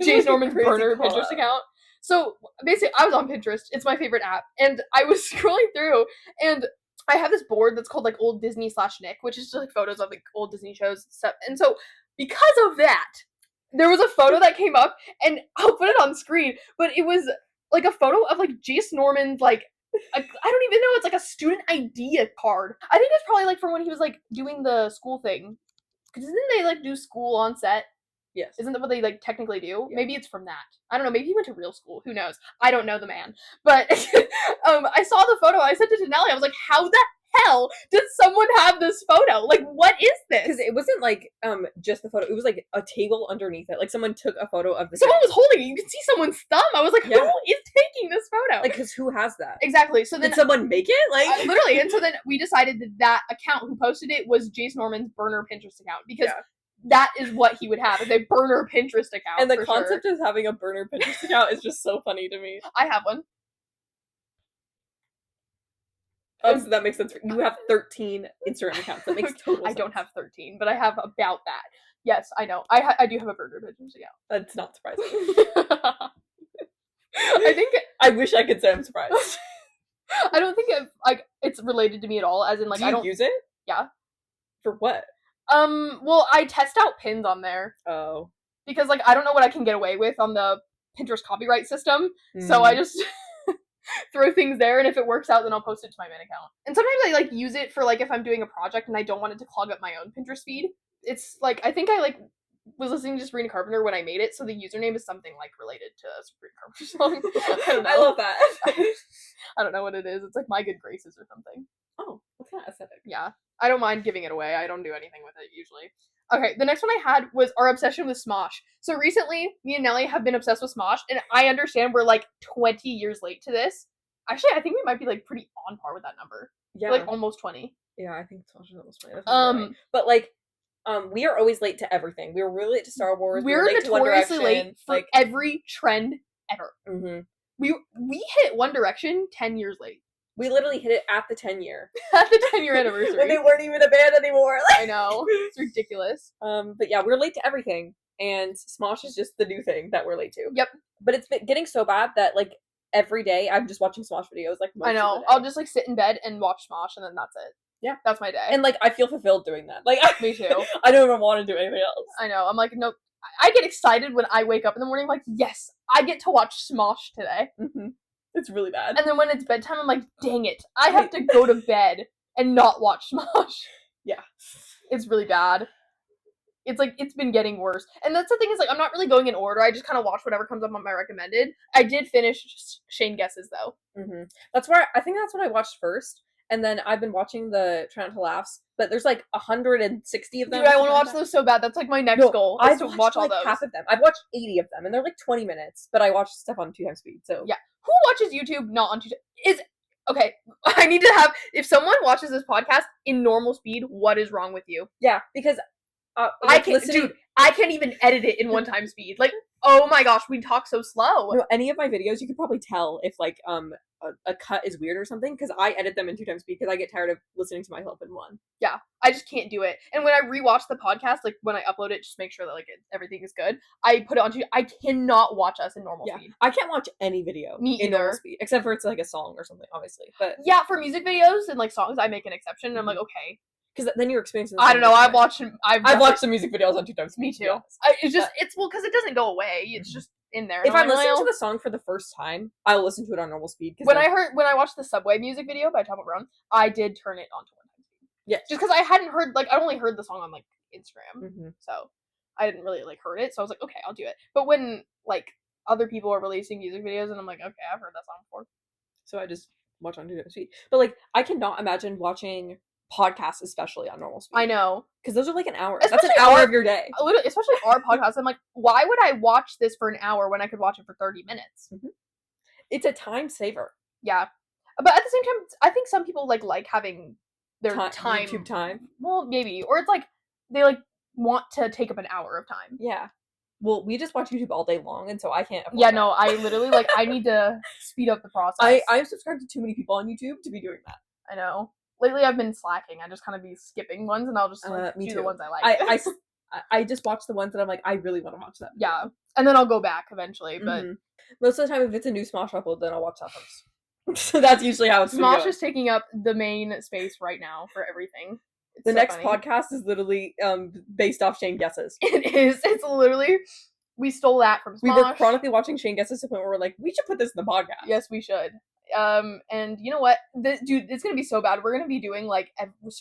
Jace Norman's burner Pinterest account. So, basically, I was on Pinterest. It's my favorite app, and I was scrolling through, and I have this board that's called, like, Old Disney /Nick, which is just, like, photos of, like, old Disney shows and stuff, and so, because of that, there was a photo that came up, and I'll put it on screen, but it was like a photo of like Jace Norman's like I don't even know, it's like a student idea card. I think it's probably like from when he was like doing the school thing. Because didn't they like do school on set? Yes. Isn't that what they like technically do? Yeah. Maybe it's from that. I don't know. Maybe he went to real school. Who knows? I don't know the man. But I saw the photo. I sent it to Nellie. I was like, how the hell did someone have this photo? Like, what is this? Because it wasn't like just the photo. It was like a table underneath it. Like someone took a photo of the. Someone was holding it. You could see someone's thumb. I was like, who is taking this photo? Like, because who has that? Exactly. So then did someone make it? Like literally. And so then we decided that account who posted it was Jace Norman's burner Pinterest account because. Yeah. That is what he would have, is a burner Pinterest account. And the concept of having a burner Pinterest account is just so funny to me. I have one. Oh, so that makes sense. You have 13 Instagram accounts. That makes total sense. I don't have 13, but I have about that. Yes, I know. I do have a burner Pinterest account. That's not surprising. I wish I could say I'm surprised. I don't think it's related to me at all, as in, like, I don't use it? Yeah. For what? Well, I test out pins on there. Oh. Because, like, I don't know what I can get away with on the Pinterest copyright system, so I just throw things there, and if it works out, then I'll post it to my main account. And sometimes I, like, use it for, like, if I'm doing a project and I don't want it to clog up my own Pinterest feed. It's, like, I think I, like, was listening to Sabrina Carpenter when I made it, so the username is something, like, related to a Sabrina Carpenter song. I don't know. I love that. I don't know what it is. It's, like, My Good Graces or something. Oh, what's that aesthetic? Yeah. I don't mind giving it away. I don't do anything with it, usually. Okay, the next one I had was our obsession with SMOSH. So recently, me and Nellie have been obsessed with SMOSH, and I understand we're, like, 20 years late to this. Actually, I think we might be, like, pretty on par with that number. Yeah. Like, almost 20. Yeah, I think SMOSH is almost 20. That's right. But, like, we are always late to everything. We were really late to Star Wars. We're late notoriously to One Direction, late for every trend ever. Mm-hmm. We hit One Direction 10 years late. We literally hit it at the 10-year. At the 10-year anniversary. When they weren't even a band anymore. I know. It's ridiculous. But yeah, we're late to everything. And SMOSH is just the new thing that we're late to. Yep. But it's been getting so bad that, like, every day I'm just watching SMOSH videos, like, most I know. Of the day. I'll just, like, sit in bed and watch SMOSH, and then that's it. Yeah. That's my day. And, like, I feel fulfilled doing that. Like, me too. I don't even want to do anything else. I know. I'm like, no. I get excited when I wake up in the morning, like, yes, I get to watch SMOSH today. Mm-hmm. It's really bad. And then when it's bedtime, I'm like, dang it. I have to go to bed and not watch SMOSH. Yeah. It's really bad. It's like, it's been getting worse. And that's the thing is, like, I'm not really going in order. I just kind of watch whatever comes up on my recommended. I did finish Shane Guesses, though. That's where I think that's what I watched first. And then I've been watching the Try Not to Laughs, but there's like 160 of them. Dude, I want to watch those so bad. That's like my next goal. I've to watched watch all like those. half of them. I've watched 80 of them, and they're like 20 minutes. But I watched stuff on 2x speed. So yeah, who watches YouTube not on 2? Is okay. I need to have, if someone watches this podcast in normal speed, what is wrong with you? Yeah, because I can't, dude. I can't even edit it in 1x speed. Like, oh my gosh, we talk so slow. No, any of my videos, you could probably tell if like a cut is weird or something, because I edit them in 2x speed because I get tired of listening to myself in one. Yeah, I just can't do it. And when I rewatch the podcast, like when I upload it, just make sure that like everything is good. I put it onto. I cannot watch us in normal speed. I can't watch any video in normal speed except for it's like a song or something, obviously. But yeah, for music videos and like songs, I make an exception. And I'm like, okay. Because then you're experiencing. I don't know. I've watched some music videos on 2x. Me too. Yes. It's just because it doesn't go away. It's just in there. If I'm listening to the song for the first time, I'll listen to it on normal speed. When I watched the Subway music video by Top of Brown, I did turn it on to 1x speed. Yeah, just because I hadn't heard, like, I only heard the song on like Instagram, so I didn't really like heard it. So I was like, okay, I'll do it. But when like other people are releasing music videos, and I'm like, okay, I've heard that song before, so I just watch on 2x speed. But like, I cannot imagine watching podcasts, especially on normal speed. I know, because those are like an hour. Especially that's an hour of your day. Literally, especially our podcast. I'm like, why would I watch this for an hour when I could watch it for 30 minutes? It's a time saver. Yeah, but at the same time, I think some people like having their time YouTube time. Well, maybe, or it's like they like want to take up an hour of time. Yeah. Well, we just watch YouTube all day long, and so I can't. Yeah, no, I literally like I need to speed up the process. I'm subscribed to too many people on YouTube to be doing that. I know. Lately, I've been slacking. I just kind of be skipping ones, and I'll just do the ones I like. I just watch the ones that I'm like, I really want to watch them. Yeah, and then I'll go back eventually. But most of the time, if it's a new Smosh upload, then I'll watch that first. So that's usually how it's Smosh is taking up the main space right now for everything. The next podcast is literally based off Shane Guesses. It is. It's literally, we stole that from Smosh. We were chronically watching Shane Guesses to the point where we're like, we should put this in the podcast. Yes, we should. And you know what, dude, it's gonna be so bad. We're gonna be doing like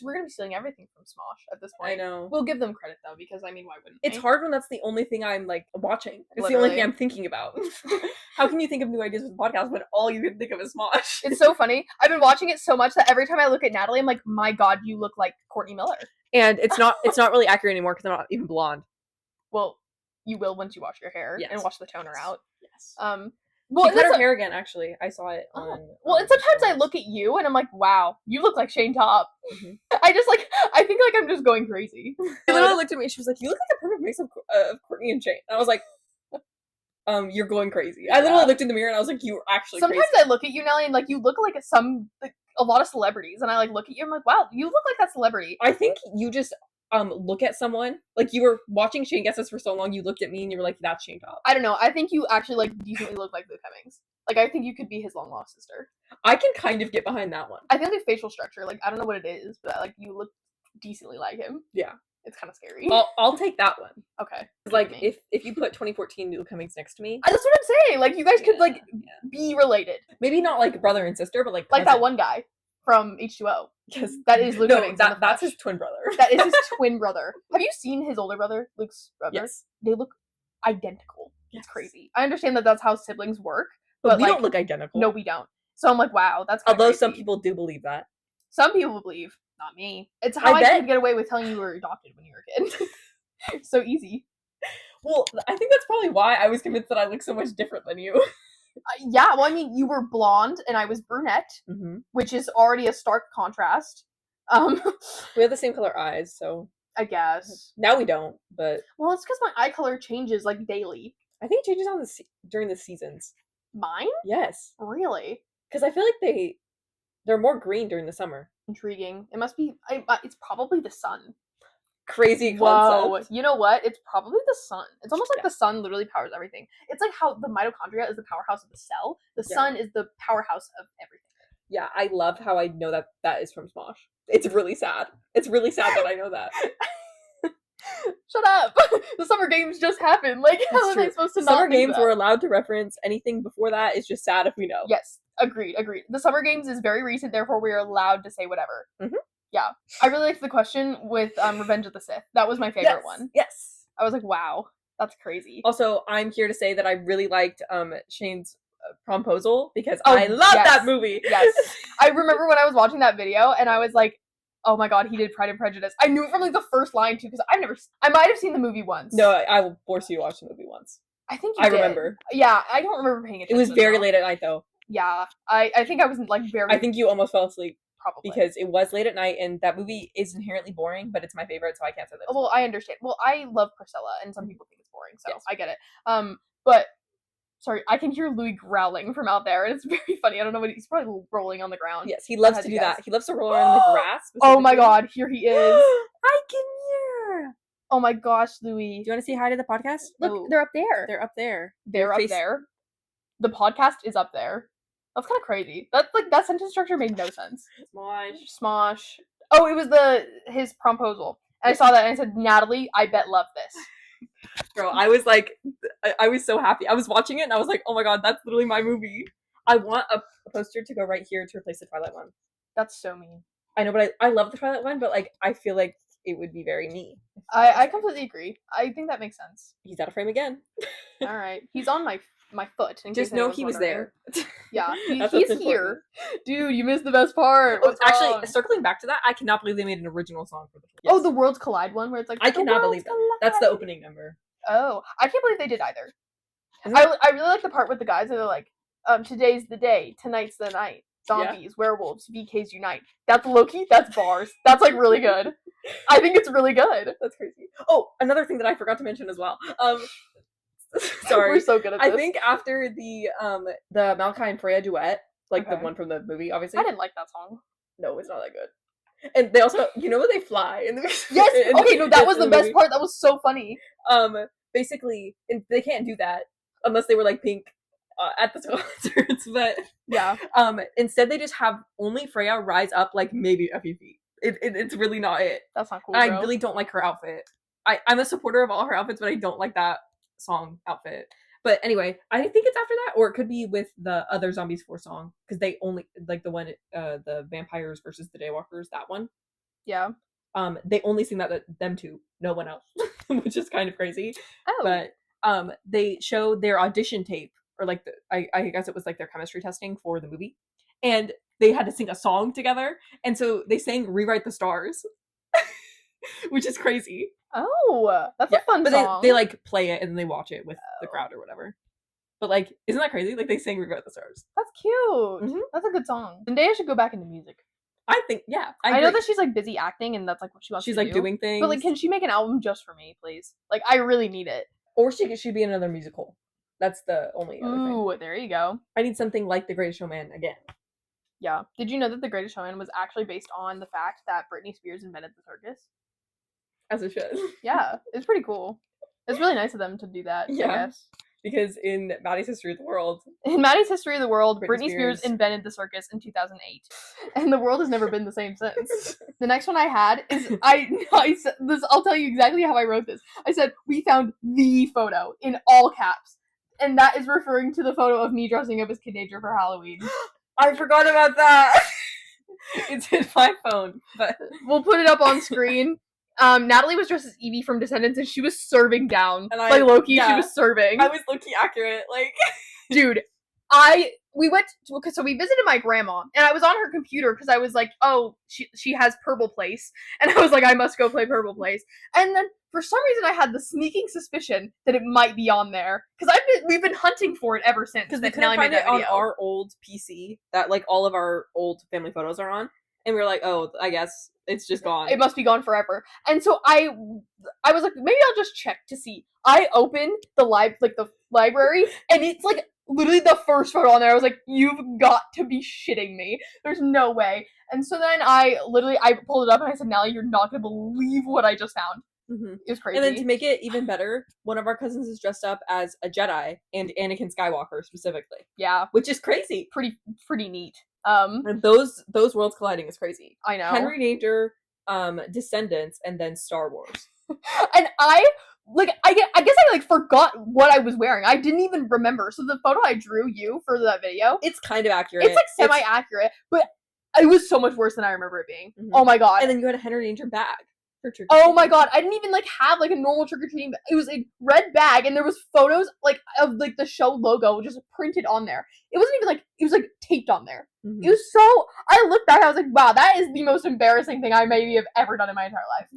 we're gonna be stealing everything from Smosh at this point. I know. We'll give them credit though, because I mean, why wouldn't it's hard when that's the only thing I'm like watching. It's literally the only thing I'm thinking about. How can you think of new ideas with the podcast when all you can think of is Smosh? It's so funny. I've been watching it so much that every time I look at Natalie, I'm like, my god, you look like Courtney Miller. And it's not really accurate anymore because I'm not even blonde. Well, you will once you wash your hair and wash the toner out. Yes. Well, she cut her hair again, actually. I saw it on... Well, and sometimes I look at you and I'm like, wow, you look like Shane Top. I think like I'm just going crazy. She literally looked at me and she was like, you look like a perfect mix of Courtney and Shane. And I was like, you're going crazy. I literally looked in the mirror and I was like, you were actually sometimes crazy. I look at you, Nelly, and like you look like a lot of celebrities, and I like look at you and I'm like, wow, you look like that celebrity. I think you just look at someone, like you were watching Shane Guesses for so long, you looked at me and you were like, that's Shane Top. I don't know. I think you actually like decently look like Luke Hemmings. Like, I think you could be his long lost sister. I can kind of get behind that one. I think the facial structure, like, I don't know what it is, but like you look decently like him. Yeah. It's kind of scary. I'll take that one. Okay. Like, if you put 2014 Luke Hemmings next to me. That's what I'm saying. Like, you guys could, like, be related. Maybe not, like, brother and sister, but, like that one guy from H2O. Yes. That is Luke Hemmings. That's his twin brother. That is his twin brother. Have you seen his older brother, Luke's brother? Yes. They look identical. It's crazy. I understand that that's how siblings work. But we don't look identical. No, we don't. So I'm like, wow, that's although crazy. Some people do believe that. Some people believe. Not me. It's how I could get away with telling you were adopted when you were a kid. So easy. Well, I think that's probably why I was convinced that I look so much different than you. Yeah, well, I mean, you were blonde and I was brunette, which is already a stark contrast. We have the same color eyes, so I guess now we don't. But well, it's because my eye color changes like daily. I think it changes on during the seasons. Mine? Yes. Really? Because I feel like they're more green during the summer. Intriguing. It must be. It's probably the sun. Crazy concept. Whoa. You know what? It's probably the sun. It's almost like the sun literally powers everything. It's like how the mitochondria is the powerhouse of the cell. The sun is the powerhouse of everything. Yeah, I love how I know that is from Smosh. It's really sad. It's really sad that I know that. Shut up! The summer games just happened. Like, how are they supposed to not Summer games that? We're allowed to reference anything before that. It's just sad if we know. Yes, agreed. The summer games is very recent, therefore we are allowed to say whatever. Yeah. I really liked the question with Revenge of the Sith. That was my favorite one. Yes. I was like, wow, that's crazy. Also, I'm here to say that I really liked Shane's promposal because I love that movie. Yes. I remember when I was watching that video and I was like, oh my god, he did Pride and Prejudice. I knew it from like the first line too because I might have seen the movie once. No, I will force you to watch the movie once. I think you did. remember. Yeah, I don't remember paying attention. It was very late at night though. Yeah, I think I was like very. I think you almost fell asleep. Probably. Because it was late at night, and that movie is inherently boring, but it's my favorite, so I can't say that. Well, I understand. Well, I love Priscilla, and some people think it's boring, so yes. I get it. But sorry, I can hear Louis growling from out there, and it's very funny. I don't know what he's probably rolling on the ground. Yes, he loves to do that. He loves to roll around the grass. Oh my god, here he is. I can hear. Oh my gosh, Louis. Do you want to say hi to the podcast? Look, they're up there. They're up there. They're up there. The podcast is up there. That's kind of crazy. That's like that sentence structure made no sense. Smosh. Oh, it was his promposal. And I saw that and I said, Natalie, I bet love this. Girl, I was like, I was so happy. I was watching it and I was like, oh my god, that's literally my movie. I want a poster to go right here to replace the Twilight one. That's so mean. I know, but I love the Twilight one, but like I feel like it would be very me. I completely agree. I think that makes sense. He's out of frame again. All right, he's on my foot. Just know he was there. Yeah, he's here. Dude, you missed the best part. Oh, actually, circling back to that, I cannot believe they made an original song for the yes. Oh, the Worlds Collide one where it's like, I cannot believe that. That's the opening number. Oh, I can't believe they did either. I really like the part with the guys that are like, today's the day, tonight's the night. Zombies, werewolves, VKs unite. That's Loki. That's bars. That's like really good. I think it's really good. That's crazy. Oh, another thing that I forgot to mention as well. Sorry, we're so good at this. I think after the Malachi and Freya duet, like the one from the movie, obviously. I didn't like that song. No, it's not that good. And they also, you know, when they fly in the yes. Okay, no, that was the best part. That was so funny. Basically, they can't do that unless they were like Pink at the concerts. But yeah. Instead they just have only Freya rise up like maybe a few feet. It's really not it. That's not cool. I really don't like her outfit. I'm a supporter of all her outfits, but I don't like that song outfit. But anyway, I think it's after that, or it could be with the other Zombies 4 song, because they only like the one the vampires versus the daywalkers, that one. Yeah. They only sing that them two, no one else, which is kind of crazy. Oh. But they showed their audition tape, or like I guess it was like their chemistry testing for the movie, and they had to sing a song together, and so they sang "Rewrite the Stars," which is crazy. Oh, that's a fun song. They like play it and then they watch it with the crowd or whatever. But like, isn't that crazy? Like they sang "Rewrite the Stars." That's cute. Mm-hmm. That's a good song. Zendaya should go back into music. I think, yeah. I know that she's like busy acting and that's like what she wants to do. She's like doing things. But like, can she make an album just for me, please? Like, I really need it. Or she should be in another musical. That's the only other thing. Ooh, there you go. I need something like The Greatest Showman again. Yeah. Did you know that The Greatest Showman was actually based on the fact that Britney Spears invented the circus? As it should. Yeah, it's pretty cool. It's really nice of them to do that, yeah. I guess. Because in Maddie's History of the World... Britney Spears invented the circus in 2008. And the world has never been the same since. The next one I had is... I said this. I'll tell you exactly how I wrote this. I said, we found the photo in all caps. And that is referring to the photo of me dressing up as Kid Nature for Halloween. I forgot about that! It's in my phone, but... We'll put it up on screen. Natalie was dressed as Evie from Descendants, and she was serving down. And like Loki, she was serving. I was Loki accurate, like... Dude, we visited my grandma, and I was on her computer, because I was like, oh, she has Purple Place, and I was like, I must go play Purple Place. And then, for some reason, I had the sneaking suspicion that it might be on there, because we've been hunting for it ever since. Because we couldn't find it on our old PC, that, like, all of our old family photos are on, and we were like, oh, I guess... it's just gone. It must be gone forever. And so I was like, maybe I'll just check to see. I opened the library, and it's like literally the first photo on there. I was like, you've got to be shitting me. There's no way. And so then I pulled it up and I said, Nellie, you're not gonna believe what I just found. Mm-hmm. It was crazy. And then to make it even better, one of our cousins is dressed up as a Jedi and Anakin Skywalker specifically. Yeah, which is crazy. Pretty neat. And those worlds colliding is crazy. I know. Henry Danger, Descendants, and then Star Wars. And I guess I forgot what I was wearing. I didn't even remember. So the photo I drew you for that video, it's kind of accurate. It's like semi-accurate, but It was so much worse than I remember it being. Mhm. Oh my god. And then you had a Henry Danger bag for trick. Oh my god, I didn't even like have like a normal trick-or-treating bag. It was a red bag and there was photos like of like the show logo just printed on there. It wasn't even like, it was like taped on there. Mhm. It was so, I looked back, I was like, wow, that is the most embarrassing thing I maybe have ever done in my entire life.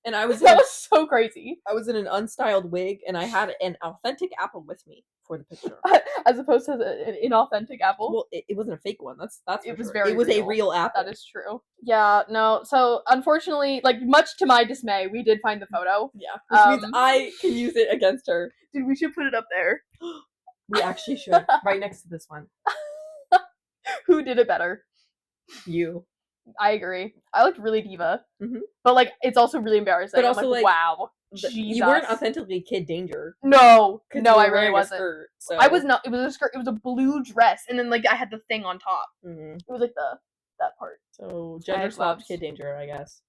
And I was That was so crazy. I was in an unstyled wig, and I had an authentic apple with me for the picture. As opposed to an inauthentic apple. Well, it wasn't a fake one. That's It was sure. very It was real. a real apple. That is true. Yeah, no. So unfortunately, like much to my dismay, we did find the photo. Yeah, which means I can use it against her. Dude, we should put it up there. We actually should, right next to this one. Who did it better? You. I agree. I looked really diva, Mhm. but like it's also really embarrassing. But I'm also, like, like, wow, Jesus. You weren't authentically Kid Danger. No, 'cause no, you were I really wearing a wasn't. skirt, so. I was not. It was a skirt. It was a blue dress, and then like I had the thing on top. Mhm. It was like that part. So I gender had swapped gloves. Kid Danger, I guess.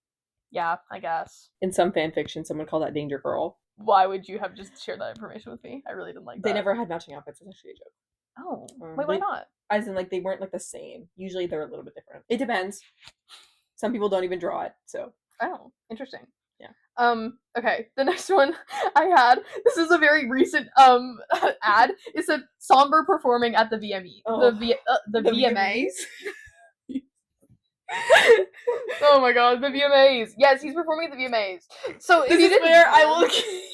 Yeah, I guess. In some fan fiction, someone called that Danger Girl. Why would you have just shared that information with me? I really didn't like that. They never had matching outfits. It's actually a joke. Oh, wait, why not? As in, like, they weren't like the same. Usually, they're a little bit different. It depends. Some people don't even draw it, so. Oh, interesting. Yeah. Okay, the next one I had, this is a very recent ad. It said Sombr performing at the VME. Oh. The VMAs. Oh my god, the VMAs. Yes, he's performing at the VMAs. So if This you is didn't, where I will.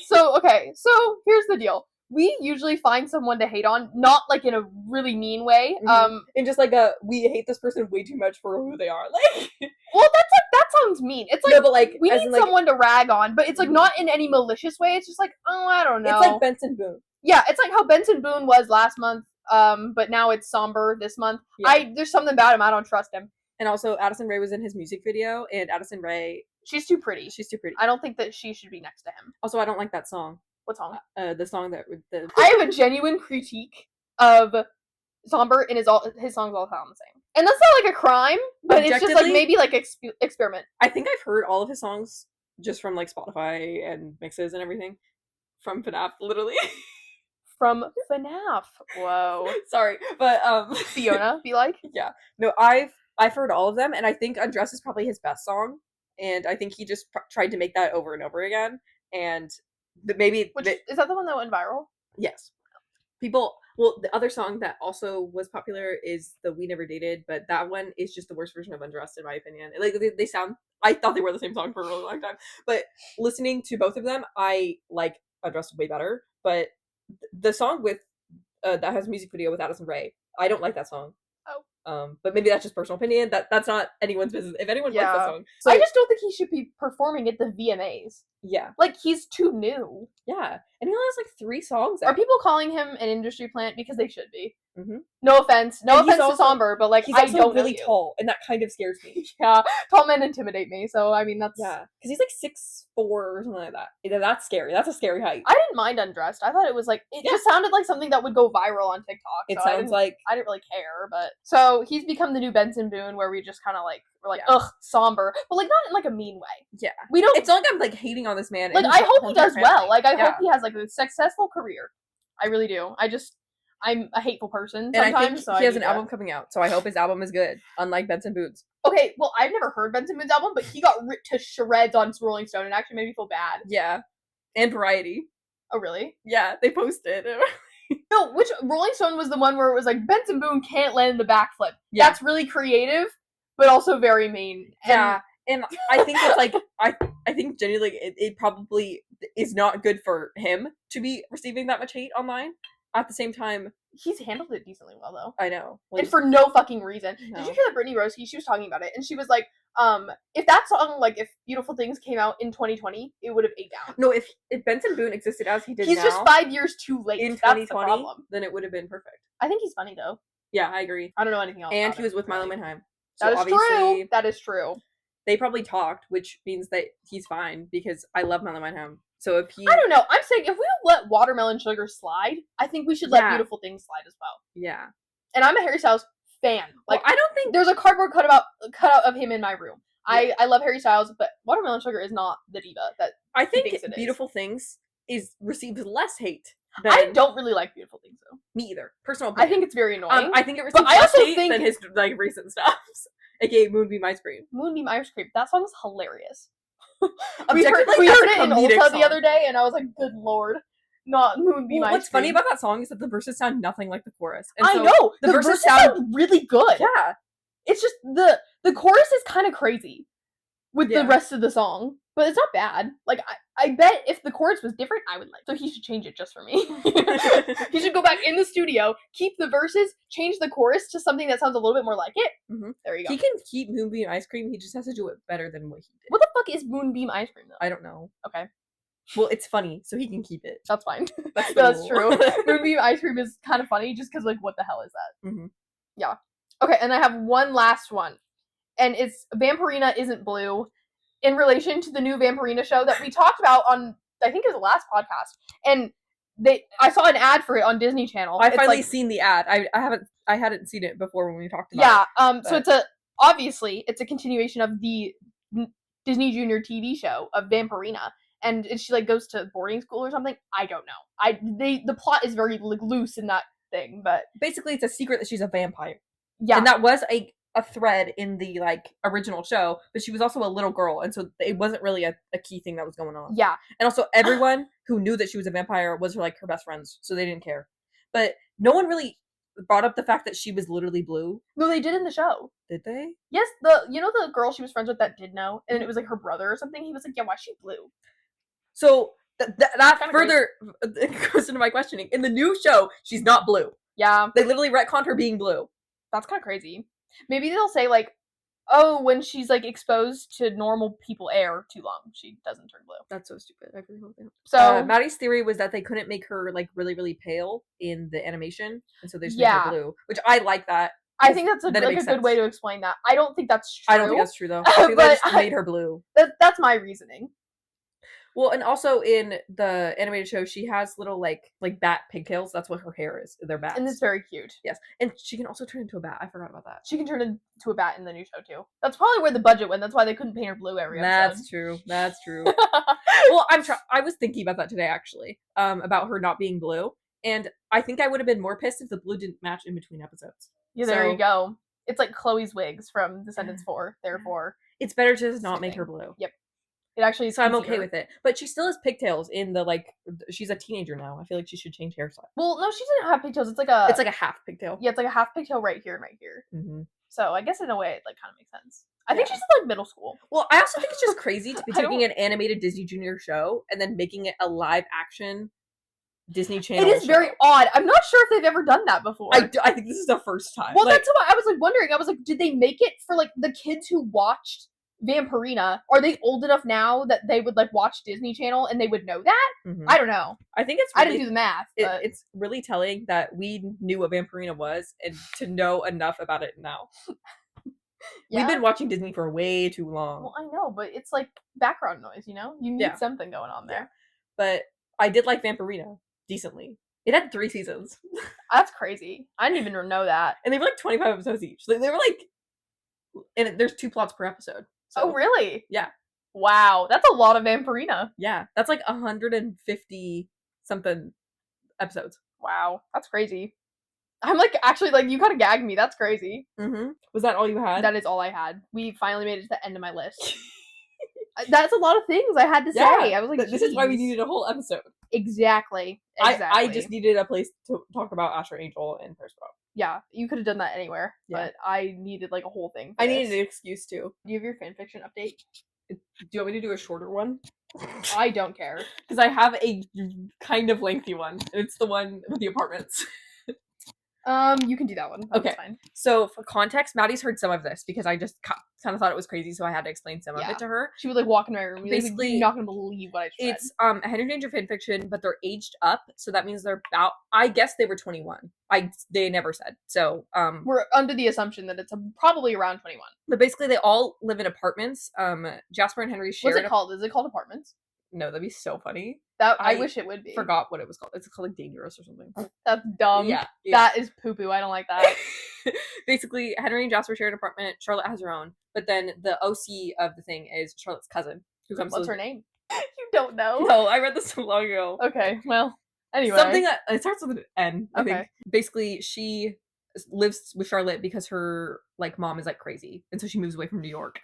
So okay, so here's the deal. We usually find someone to hate on, not like in a really mean way. Mhm. And just like we hate this person way too much for who they are. Like, Well, that's like, that sounds mean. It's like, no, but like we as need in, like, someone to rag on, but it's like not in any malicious way. It's just like, oh, I don't know. It's like Benson Boone. Yeah, it's like how Benson Boone was last month, but now it's Sombr this month. Yeah. There's something about him, I don't trust him. And also, Addison Rae was in his music video, and Addison Rae, She's too pretty. she's too pretty. I don't think that she should be next to him. Also, I don't like that song. What song? The song that the. I have a genuine critique of Sombr, and his songs all sound the same. And that's not like a crime, but it's just like Objectively- maybe like experiment. I think I've heard all of his songs just from like Spotify and mixes and everything from FNAF, literally. From FNAF. Whoa. Sorry, but Fiona, be like? Yeah, no, I've heard all of them, and I think Undress is probably his best song, and I think he just tried to make that over and over again, and maybe Is that the one that went viral? yes, people. Well, the other song that also was popular is the We Never Dated, but that one is just the worst version of Undressed in my opinion. Like they sound. I thought they were the same song for a really long time, but listening to both of them, I like Undressed way better. But the song with that has a music video with Addison Rae, I don't like that song. But maybe that's just personal opinion. That's not anyone's business. If anyone likes that song, so I just don't think he should be performing at the VMAs. yeah, Like, he's too new. yeah, and he only has like 3 songs. Are people calling him an industry plant? Because they should be. Mm-hmm. No offense. No And he's offense to also- Sombr, but like, He's I also don't really know you. tall, and that kind of scares me. Yeah, tall men intimidate me, so I mean, that's... Yeah, because he's like 6'4" or something like that. That's scary. That's a scary height. I didn't mind Undressed. I thought it was like, it just sounded like something that would go viral on TikTok. It so I sounds didn't- like I didn't really care, but... So, he's become the new Benson Boone, where we just kind of like, we're like, Yeah. ugh, Somber. But like, not in like a mean way. yeah. We don't... It's not like I'm like hating on this man. Like, and I his hope he entire does family. well. Like, I Yeah. hope he has like a successful career. I really do. I'm a hateful person And I sometimes, think so he has need an to- album coming out, so I hope his album is good. Unlike Benson Boone's. Okay, well, I've never heard Benson Boone's album, but he got ripped to shreds on Rolling Stone and actually made me feel bad. Yeah, and Variety. Oh, really? Yeah, they posted. No, which Rolling Stone was the one where it was like, Benson Boone can't land the backflip. Yeah. That's really creative, but also very mean. And Yeah, and I think it's like I think genuinely it probably is not good for him to be receiving that much hate online. At the same time, he's handled it decently well, though. I know. And for no fucking reason. No. Did you hear that Brittany Roski, she was talking about it, and she was like, if that song, like, if Beautiful Things came out in 2020, it would have ate down. No, if Benson Boone existed as he did He's now, just 5 years too late. in That's the 2020, problem. then it would have been perfect. I think he's funny, though. Yeah, I agree. I don't know anything else And about he was him, with Milo really. Manheim. That is obviously, true. That is true. They probably talked, which means that he's fine because I love Milo Manheim. So if he, I don't know. I'm saying if we don't let Watermelon Sugar slide, I think we should let Yeah. Beautiful Things slide as well. yeah, And I'm a Harry Styles fan. Like, I don't think there's a cardboard cutout of him in my room. I love Harry Styles, but Watermelon Sugar is not the diva that I think thinks it is. Beautiful Things is received with less hate. Than I don't really like Beautiful Things, though. me either. Personal I opinion. think it's very annoying. I think it received I less also hate think- than his like recent stuff. aka Moonbeam Ice Cream. Moonbeam Ice Cream. That song is hilarious. Objectively, we that's heard a it in comedic Ulta song. the other day, and I was like, "Good lord, not Moonbeam Ice What's Cream." funny about that song is that the verses sound nothing like the chorus. And I so know the verses sound really good. yeah. It's just the chorus is kind of crazy with Yeah. the rest of the song, but it's not bad. Like I bet if the chorus was different, I would like. So he should change it just for me. He should go back in the studio, keep the verses, change the chorus to something that sounds a little bit more like it. Mm-hmm. There you go. He can keep Moonbeam Ice Cream. He just has to do it better than what he did. What the fuck is Moonbeam Ice Cream though? I don't know. Okay, Well, it's funny, so he can keep it. that's fine. That's, That's true. Moonbeam Ice Cream is kind of funny just because, like, what the hell is that? Mm-hmm. Yeah. Okay, and I have one last one. And it's Vampirina isn't blue in relation to the new Vampirina show that we talked about on, I think it was the last podcast. And I saw an ad for it on Disney Channel. I finally seen the ad. I hadn't seen it before when we talked about it. So it's obviously it's a continuation of the Disney Junior TV show of Vampirina. And she like goes to boarding school or something. I don't know. The plot is very like loose in that thing, but basically it's a secret that she's a vampire. Yeah. And that was a thread in the like original show, but she was also a little girl, and so it wasn't really a key thing that was going on. Yeah. And also everyone who knew that she was a vampire was like her best friends, so they didn't care. But no one really brought up the fact that she was literally blue. No, they did in the show. Did they? Yes, the girl she was friends with that did know, and it was like her brother or something. He was like, "Yeah, why is she blue?" So that further goes into my questioning. In the new show, she's not blue. Yeah. They literally retconned her being blue. That's kind of crazy. Maybe they'll say like, "Oh, when she's like exposed to normal people air too long, she doesn't turn blue." That's so stupid. I really hope they don't. So Maddie's theory was that they couldn't make her like really, really pale in the animation, and so they just made her blue. Which I like that. I think that's a good way to explain that. I don't think that's true. I don't think that's true though. I think they just made her blue. That's my reasoning. Well, and also in the animated show, she has little like bat pigtails. That's what her hair is. They're bats, and it's very cute. Yes, and she can also turn into a bat. I forgot about that. She can turn into a bat in the new show too. That's probably where the budget went. That's why they couldn't paint her blue every episode. That's true. That's true. Well, I was thinking about that today actually. About her not being blue, and I think I would have been more pissed if the blue didn't match in between episodes. Yeah, there you go. It's like Chloe's wigs from Descendants 4. Therefore, it's better to just not make her blue. Yep. It actually is. So I'm okay with it. But she still has pigtails in the like. She's a teenager now. I feel like she should change hairstyle. Well, no, she doesn't have pigtails. It's like a half pigtail. Yeah, it's like a half pigtail right here and right here. Mm-hmm. So I guess in a way it like kind of makes sense. I think she's in like middle school. Well, I also think it's just crazy to be taking an animated Disney Junior show and then making it a live action Disney Channel. It is very odd. I'm not sure if they've ever done that before. I think this is the first time. Well, that's why I was like wondering. I was like, did they make it for like the kids who watched Vampirina? Are they old enough now that they would like watch Disney Channel and they would know that? Mm-hmm. I don't know. I think it's. Really, I didn't do the math. But it's really telling that we knew what Vampirina was and to know enough about it now. Yeah? We've been watching Disney for way too long. Well, I know, but it's like background noise. You know, you need something going on there. Yeah. But I did like Vampirina decently. It had 3 seasons. That's crazy. I didn't even know that. And they were like 25 episodes each. Like, they were like, and there's 2 plots per episode. So, oh, really? Yeah. Wow, that's a lot of Vampirina. Yeah, that's like 150 something episodes. Wow, that's crazy. I'm like, actually, like, you kind of gagged me. That's crazy. Mm-hmm. Was that all you had? That is all I had. We finally made it to the end of my list. That's a lot of things I had to say. I was like, this is why we needed a whole episode. Exactly. I just needed a place to talk about Asher Angel and Percival. Yeah, you could have done that anywhere, but I needed like a whole thing. I needed an excuse too. Do you have your fanfiction update? Do you want me to do a shorter one? I don't care. Because I have a kind of lengthy one. It's the one with the apartments. You can do that one. That's fine. So for context, Maddie's heard some of this because I just kind of thought it was crazy, so I had to explain some of it to her. She would like walk in my room. Basically, you're not gonna believe what I just read. It's a Henry Danger fanfiction, but they're aged up, so that means they're about. I guess they were 21. They never said. So we're under the assumption that it's probably around 21. But basically, they all live in apartments. Jasper and Henry share. What's it called? Is it called apartments? No, that'd be so funny. I wish it would be. Forgot what it was called. It's called like Dangerous or something. That's dumb. Yeah. That is poo-poo. I don't like that. Basically, Henry and Jasper share an apartment. Charlotte has her own. But then the OC of the thing is Charlotte's cousin. Who comes What's her name? You don't know? No, I read this so long ago. Okay, well, anyway. Something that, it starts with an N, I think. Okay. Basically, she lives with Charlotte because her like mom is like crazy, and so she moves away from New York.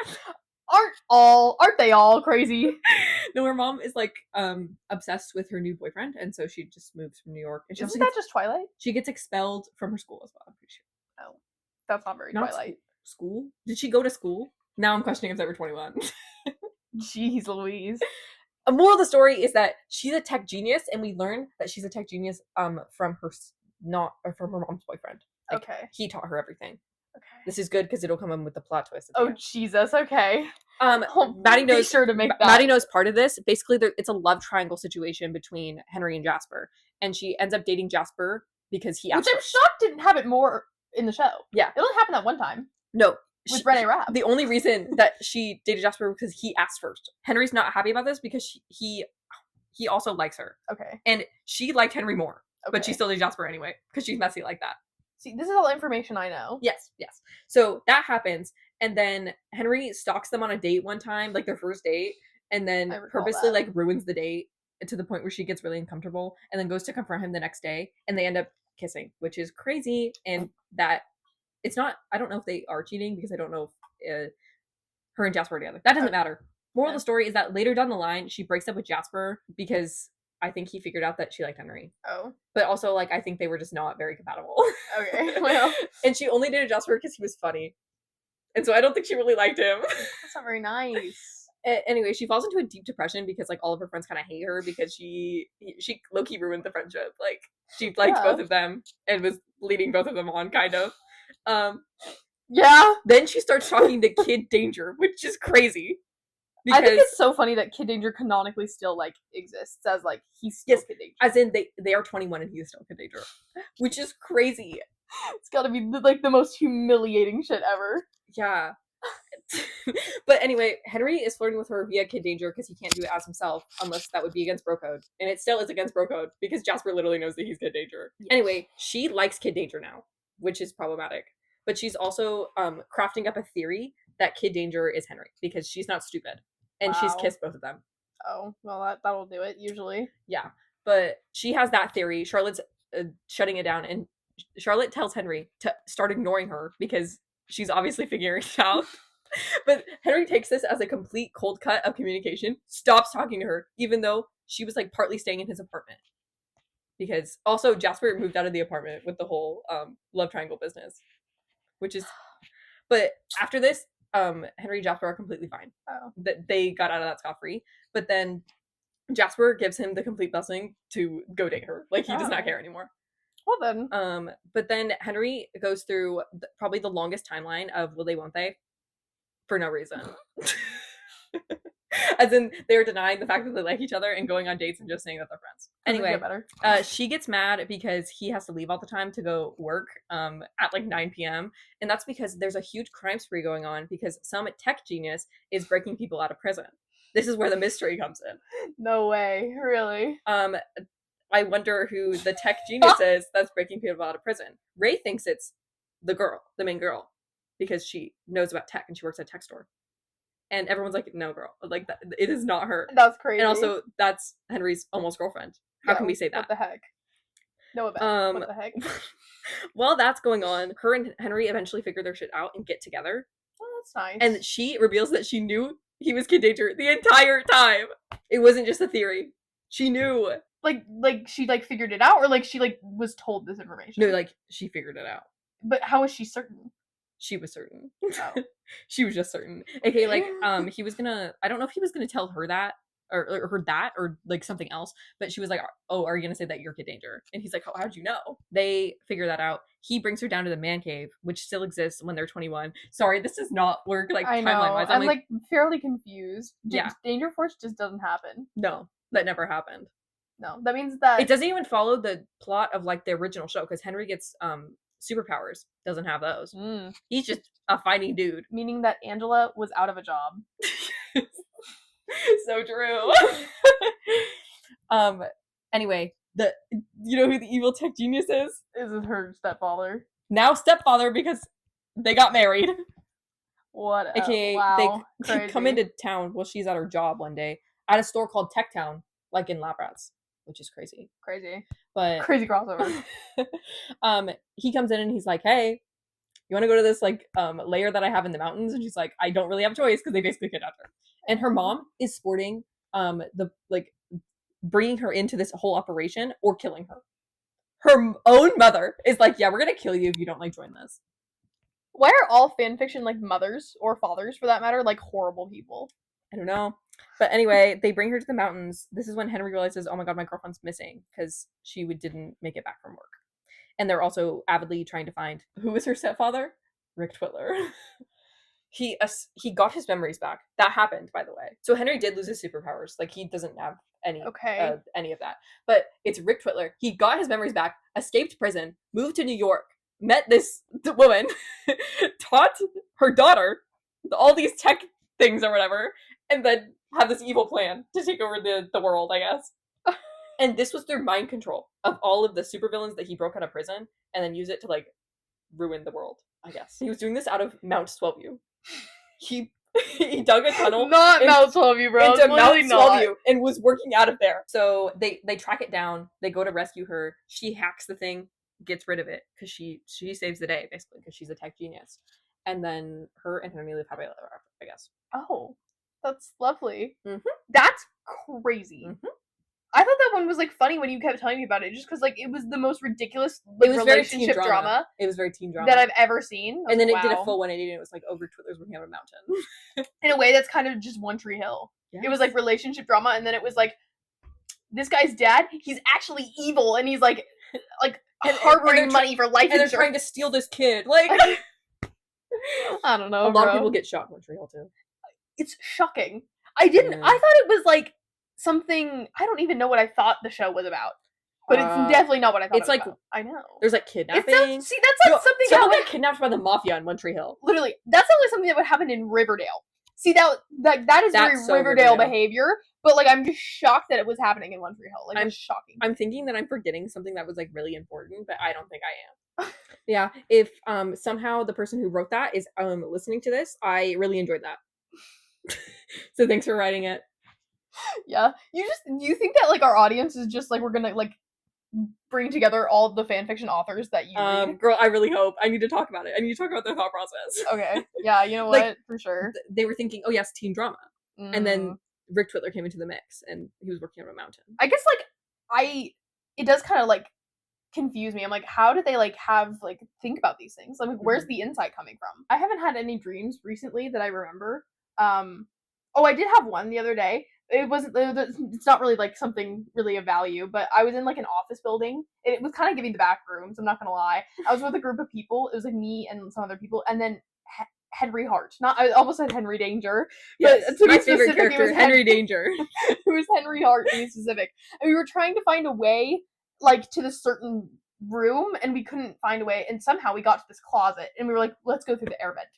Aren't they all crazy? No, her mom is like obsessed with her new boyfriend, and so she just moves from New York. And she Isn't that just Twilight? She gets expelled from her school as well. I'm pretty sure. Oh, that's not very Twilight. School? Did she go to school? Now I'm questioning if they were 21. Jeez Louise. A moral of the story is that she's a tech genius, and we learn that she's a tech genius from her mom's boyfriend. Like, okay. He taught her everything. Okay. This is good because it'll come in with the plot twist. Oh Jesus. Okay. Maddie knows. Be sure to make that. Maddie knows part of this. Basically, it's a love triangle situation between Henry and Jasper, and she ends up dating Jasper because he asked. Which I'm shocked didn't have it more in the show. Yeah, it only happened that one time. No. With Renee Rapp. The only reason that she dated Jasper was because he asked first. Henry's not happy about this because he also likes her. Okay. And she liked Henry more, but she Okay. still dated Jasper anyway because she's messy like that. See, this is all information I know. Yes. So that happens, and then Henry stalks them on a date one time, like their first date, and then purposely like ruins the date to the point where she gets really uncomfortable, and then goes to confront him the next day, and they end up kissing, which is crazy, and that. It's not, I don't know if they are cheating because I don't know if her and Jasper are together. That doesn't matter. Moral of the story is that later down the line, she breaks up with Jasper because I think he figured out that she liked Henry. Oh. But also, like, I think they were just not very compatible. Okay, well. And she only dated Jasper because he was funny. And so I don't think she really liked him. That's not very nice. Anyway, she falls into a deep depression because, like, all of her friends kind of hate her because she low-key ruined the friendship. Like, she liked both of them and was leading both of them on, kind of. Yeah. Then she starts talking to Kid Danger, which is crazy. I think it's so funny that Kid Danger canonically still like exists as like he's still Kid Danger. As in they are 21 and he's still Kid Danger, which is crazy. It's got to be like the most humiliating shit ever. Yeah. But anyway, Henry is flirting with her via Kid Danger because he can't do it as himself unless that would be against bro code, and it still is against bro code because Jasper literally knows that he's Kid Danger. Yeah. Anyway, she likes Kid Danger now, which is problematic. But she's also crafting up a theory that Kid Danger is Henry because she's not stupid. And she's kissed both of them. Oh, well, that'll do it, usually. Yeah, but she has that theory. Charlotte's shutting it down, and Charlotte tells Henry to start ignoring her because she's obviously figuring it out. But Henry takes this as a complete cold cut of communication, stops talking to her, even though she was like partly staying in his apartment. Because also Jasper moved out of the apartment with the whole love triangle business. Which is, but after this, Henry and Jasper are completely fine. Oh. That they got out of that scot-free. But then Jasper gives him the complete blessing to go date her. Like, he does not care anymore. Well then. But then Henry goes through probably the longest timeline of will they, won't they? For no reason. As in, they're denying the fact that they like each other and going on dates and just saying that they're friends. Anyway, she gets mad because he has to leave all the time to go work at like 9 p.m. And that's because there's a huge crime spree going on because some tech genius is breaking people out of prison. This is where the mystery comes in. No way. Really? I wonder who the tech genius is that's breaking people out of prison. Ray thinks it's the main girl, because she knows about tech and she works at a tech store. And everyone's like, no, girl. Like, that, it is not her. That's crazy. And also, that's Henry's almost girlfriend. How can we say that? What the heck? No, what the heck? While that's going on, her and Henry eventually figure their shit out and get together. Oh, that's nice. And she reveals that she knew he was Kid Danger the entire time. It wasn't just a theory. She knew. Like she like figured it out, or like she like was told this information? No, like she figured it out. But how is she certain? She was certain. Oh. She was just certain. Okay, like, he was gonna, I don't know if he was gonna tell her that, or her that, or, like, something else, but she was like, oh, are you gonna say that you're Kid Danger? And he's like, oh, how'd you know? They figure that out. He brings her down to the man cave, which still exists when they're 21. Sorry, this does not work, like, timeline-wise. I'm, like, fairly confused. Yeah. Danger Force just doesn't happen. No, that never happened. No, that means that... It doesn't even follow the plot of, like, the original show, because Henry gets, superpowers. Doesn't have those. He's just a fighting dude. Meaning that Angela was out of a job. So true. Anyway, you know who the evil tech genius is? Is it her stepfather? Now stepfather, because they got married. What? AKA, wow, they come into town while she's at her job one day at a store called Tech Town, like in Lab Rats. which is crazy. Crazy. But Crazy crossover. he comes in and he's like, hey, you want to go to this like lair that I have in the mountains? And she's like, I don't really have a choice because they basically kidnapped her. And her mom is sporting the like bringing her into this whole operation or killing her. Her own mother is like, yeah, we're gonna kill you if you don't like join this. Why are all fanfiction like mothers or fathers for that matter like horrible people? I don't know. But anyway, they bring her to the mountains. This is when Henry realizes, oh my god, my girlfriend's missing because she didn't make it back from work. And they're also avidly trying to find who is her stepfather? Rick Twitler. He got his memories back. That happened, by the way. So Henry did lose his superpowers. Like, he doesn't have any of that. But it's Rick Twitler. He got his memories back, escaped prison, moved to New York, met this woman, taught her daughter all these tech things or whatever, and then had this evil plan to take over the world, I guess. And this was their mind control of all of the supervillains that he broke out of prison and then use it to, like, ruin the world, I guess. He was doing this out of Mount Swellview. He dug a tunnel. Not Mount Swellview, bro. Into Mount Swellview and was working out of there. So they track it down. They go to rescue her. She hacks the thing, gets rid of it because she saves the day, basically, because she's a tech genius. And then her and Henry live happily ever after, I guess. Oh, that's lovely. Mm-hmm. That's crazy. Mm-hmm. I thought that one was like funny when you kept telling me about it, just because like it was the most ridiculous relationship drama. It was very teen drama that I've ever seen. And then it did a full 180, and it was like over Twitler's working on a mountain. In a way, that's kind of just One Tree Hill. Yes. It was like relationship drama, and then it was like this guy's dad. He's actually evil, and he's like harboring money for life. And they're trying to steal this kid. Like I don't know. A lot of people get shot in One Tree Hill too. It's shocking. I thought it was like something. I don't even know what I thought the show was about, but it's definitely not what I thought. It's about. I know. There's like kidnapping. That sounds something. Someone got kidnapped by the mafia in One Tree Hill. Literally, that sounds like something that would happen in Riverdale. See, that is very Riverdale behavior. But like, I'm just shocked that it was happening in One Tree Hill. Like, it's shocking. I'm thinking that I'm forgetting something that was like really important, but I don't think I am. Yeah, if somehow the person who wrote that is listening to this, I really enjoyed that. So thanks for writing it. Yeah, you think that like our audience is just like we're gonna like bring together all the fanfiction authors that you read? Girl, I really hope. I need to talk about it. I need to talk about their thought process. Okay, yeah, you know what, like, for sure. They were thinking, oh yes, teen drama, and then Rick Twitler came into the mix, and he was working on a mountain. I guess like it does kind of like confuse me. I'm like, how do they like have like think about these things? I mean, where's the insight coming from? I haven't had any dreams recently that I remember. Oh, I did have one the other day. It's not really like something really of value, but I was in like an office building, and it was kind of giving the back rooms. I'm not gonna lie. I was with a group of people. It was like me and some other people, and then Henry Hart. I almost said Henry Danger. Yes, but my favorite character, it was Henry Danger. It was Henry Hart to be specific, and we were trying to find a way like to this certain room, and we couldn't find a way, and somehow we got to this closet, and we were like, let's go through the air vent.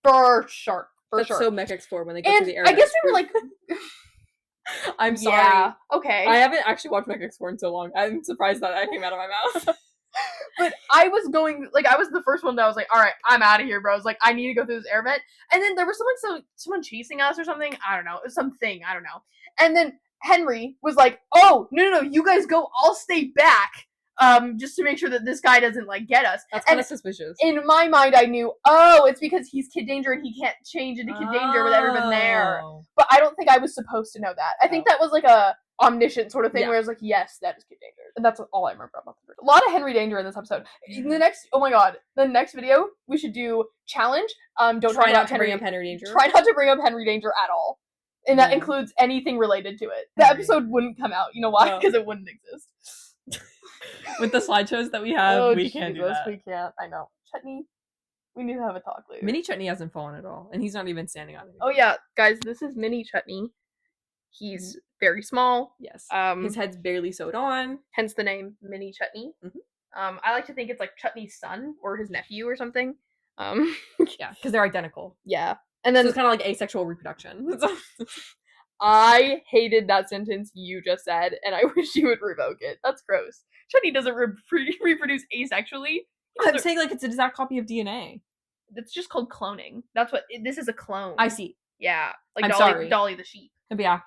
For sure. That's so Mech X4 when they go through the air vent. I guess we were like I'm sorry. Yeah, okay. I haven't actually watched Mech X4 in so long. I'm surprised that came out of my mouth. But I was the first one that I was like, all right, I'm out of here, bro. I was like, I need to go through this air vent. And then there was someone chasing us or something. I don't know. It was something. I don't know. And then Henry was like, oh, no, you guys go. I'll stay back. Just to make sure that this guy doesn't like get us. That's kind of suspicious. In my mind, I knew, it's because he's Kid Danger and he can't change into Kid Danger with everyone there. But I don't think I was supposed to know that. I think that was like a omniscient sort of thing where I was like, yes, that is Kid Danger. And that's all I remember about the A lot of Henry Danger in this episode. In the next video, we should do challenge. Don't try not to bring up Henry Danger. Try not to bring up Henry Danger at all. And that includes anything related to it. The episode wouldn't come out. You know why? Because it wouldn't exist. With the slideshows that we have, we can't do that. We can't. I know. Chutney, we need to have a talk later. Mini Chutney hasn't fallen at all, and he's not even standing on it. Oh yeah, guys, this is Mini Chutney. He's very small. Yes. His head's barely sewed on. Hence the name Mini Chutney. Mm-hmm. I like to think it's like Chutney's son or his nephew or something. Yeah, because they're identical. Yeah, and then so it's kind of like asexual reproduction. I hated that sentence you just said, and I wish you would revoke it. That's gross. Chutney doesn't reproduce asexually. I'm saying like it's an exact copy of DNA. It's just called cloning. That's what this is, a clone. I see. Yeah, like I'm sorry. Dolly the sheep. But yeah,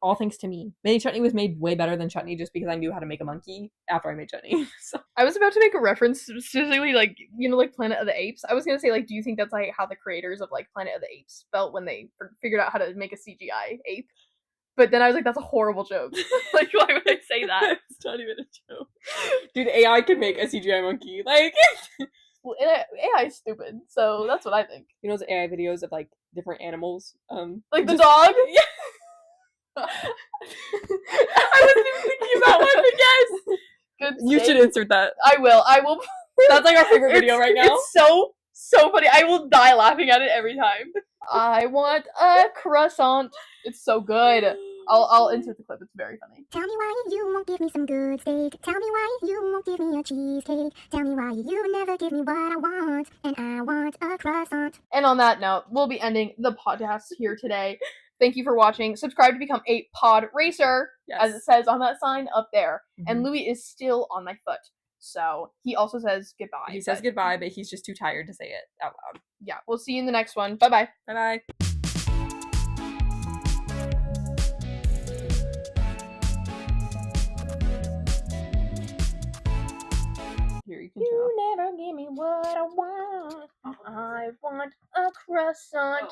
all thanks to me. Mini chutney was made way better than chutney just because I knew how to make a monkey after I made chutney. So I was about to make a reference specifically, like, you know, like Planet of the Apes. I was gonna say, like, do you think that's like how the creators of like Planet of the Apes felt when they figured out how to make a CGI ape? But then I was like, that's a horrible joke. Like, why would I say that? It's not even a joke. Dude, AI could make a CGI monkey. Like, Well, AI is stupid, so that's what I think. you know those AI videos of like different animals? Like the dog? Yeah. I wasn't even thinking about one, but yes. Good You sake. should insert that. I will. That's like our favorite video right now. It's so funny. I will die laughing at it every time. I want a croissant. It's so good. I'll insert the clip. It's very funny. Tell me why you won't give me some good steak. Tell me why you won't give me a cheesecake. Tell me why you never give me what I want. And I want a croissant. And on that note, we'll be ending the podcast here today. Thank you for watching. Subscribe to become a pod racer, as it says on that sign up there. Mhm. And Louis is still on my foot. So he also says goodbye. He says goodbye, but he's just too tired to say it out loud. Yeah, we'll see you in the next one. Bye-bye. Bye-bye. Here, you can turn off. You never give me what I want. I want a croissant.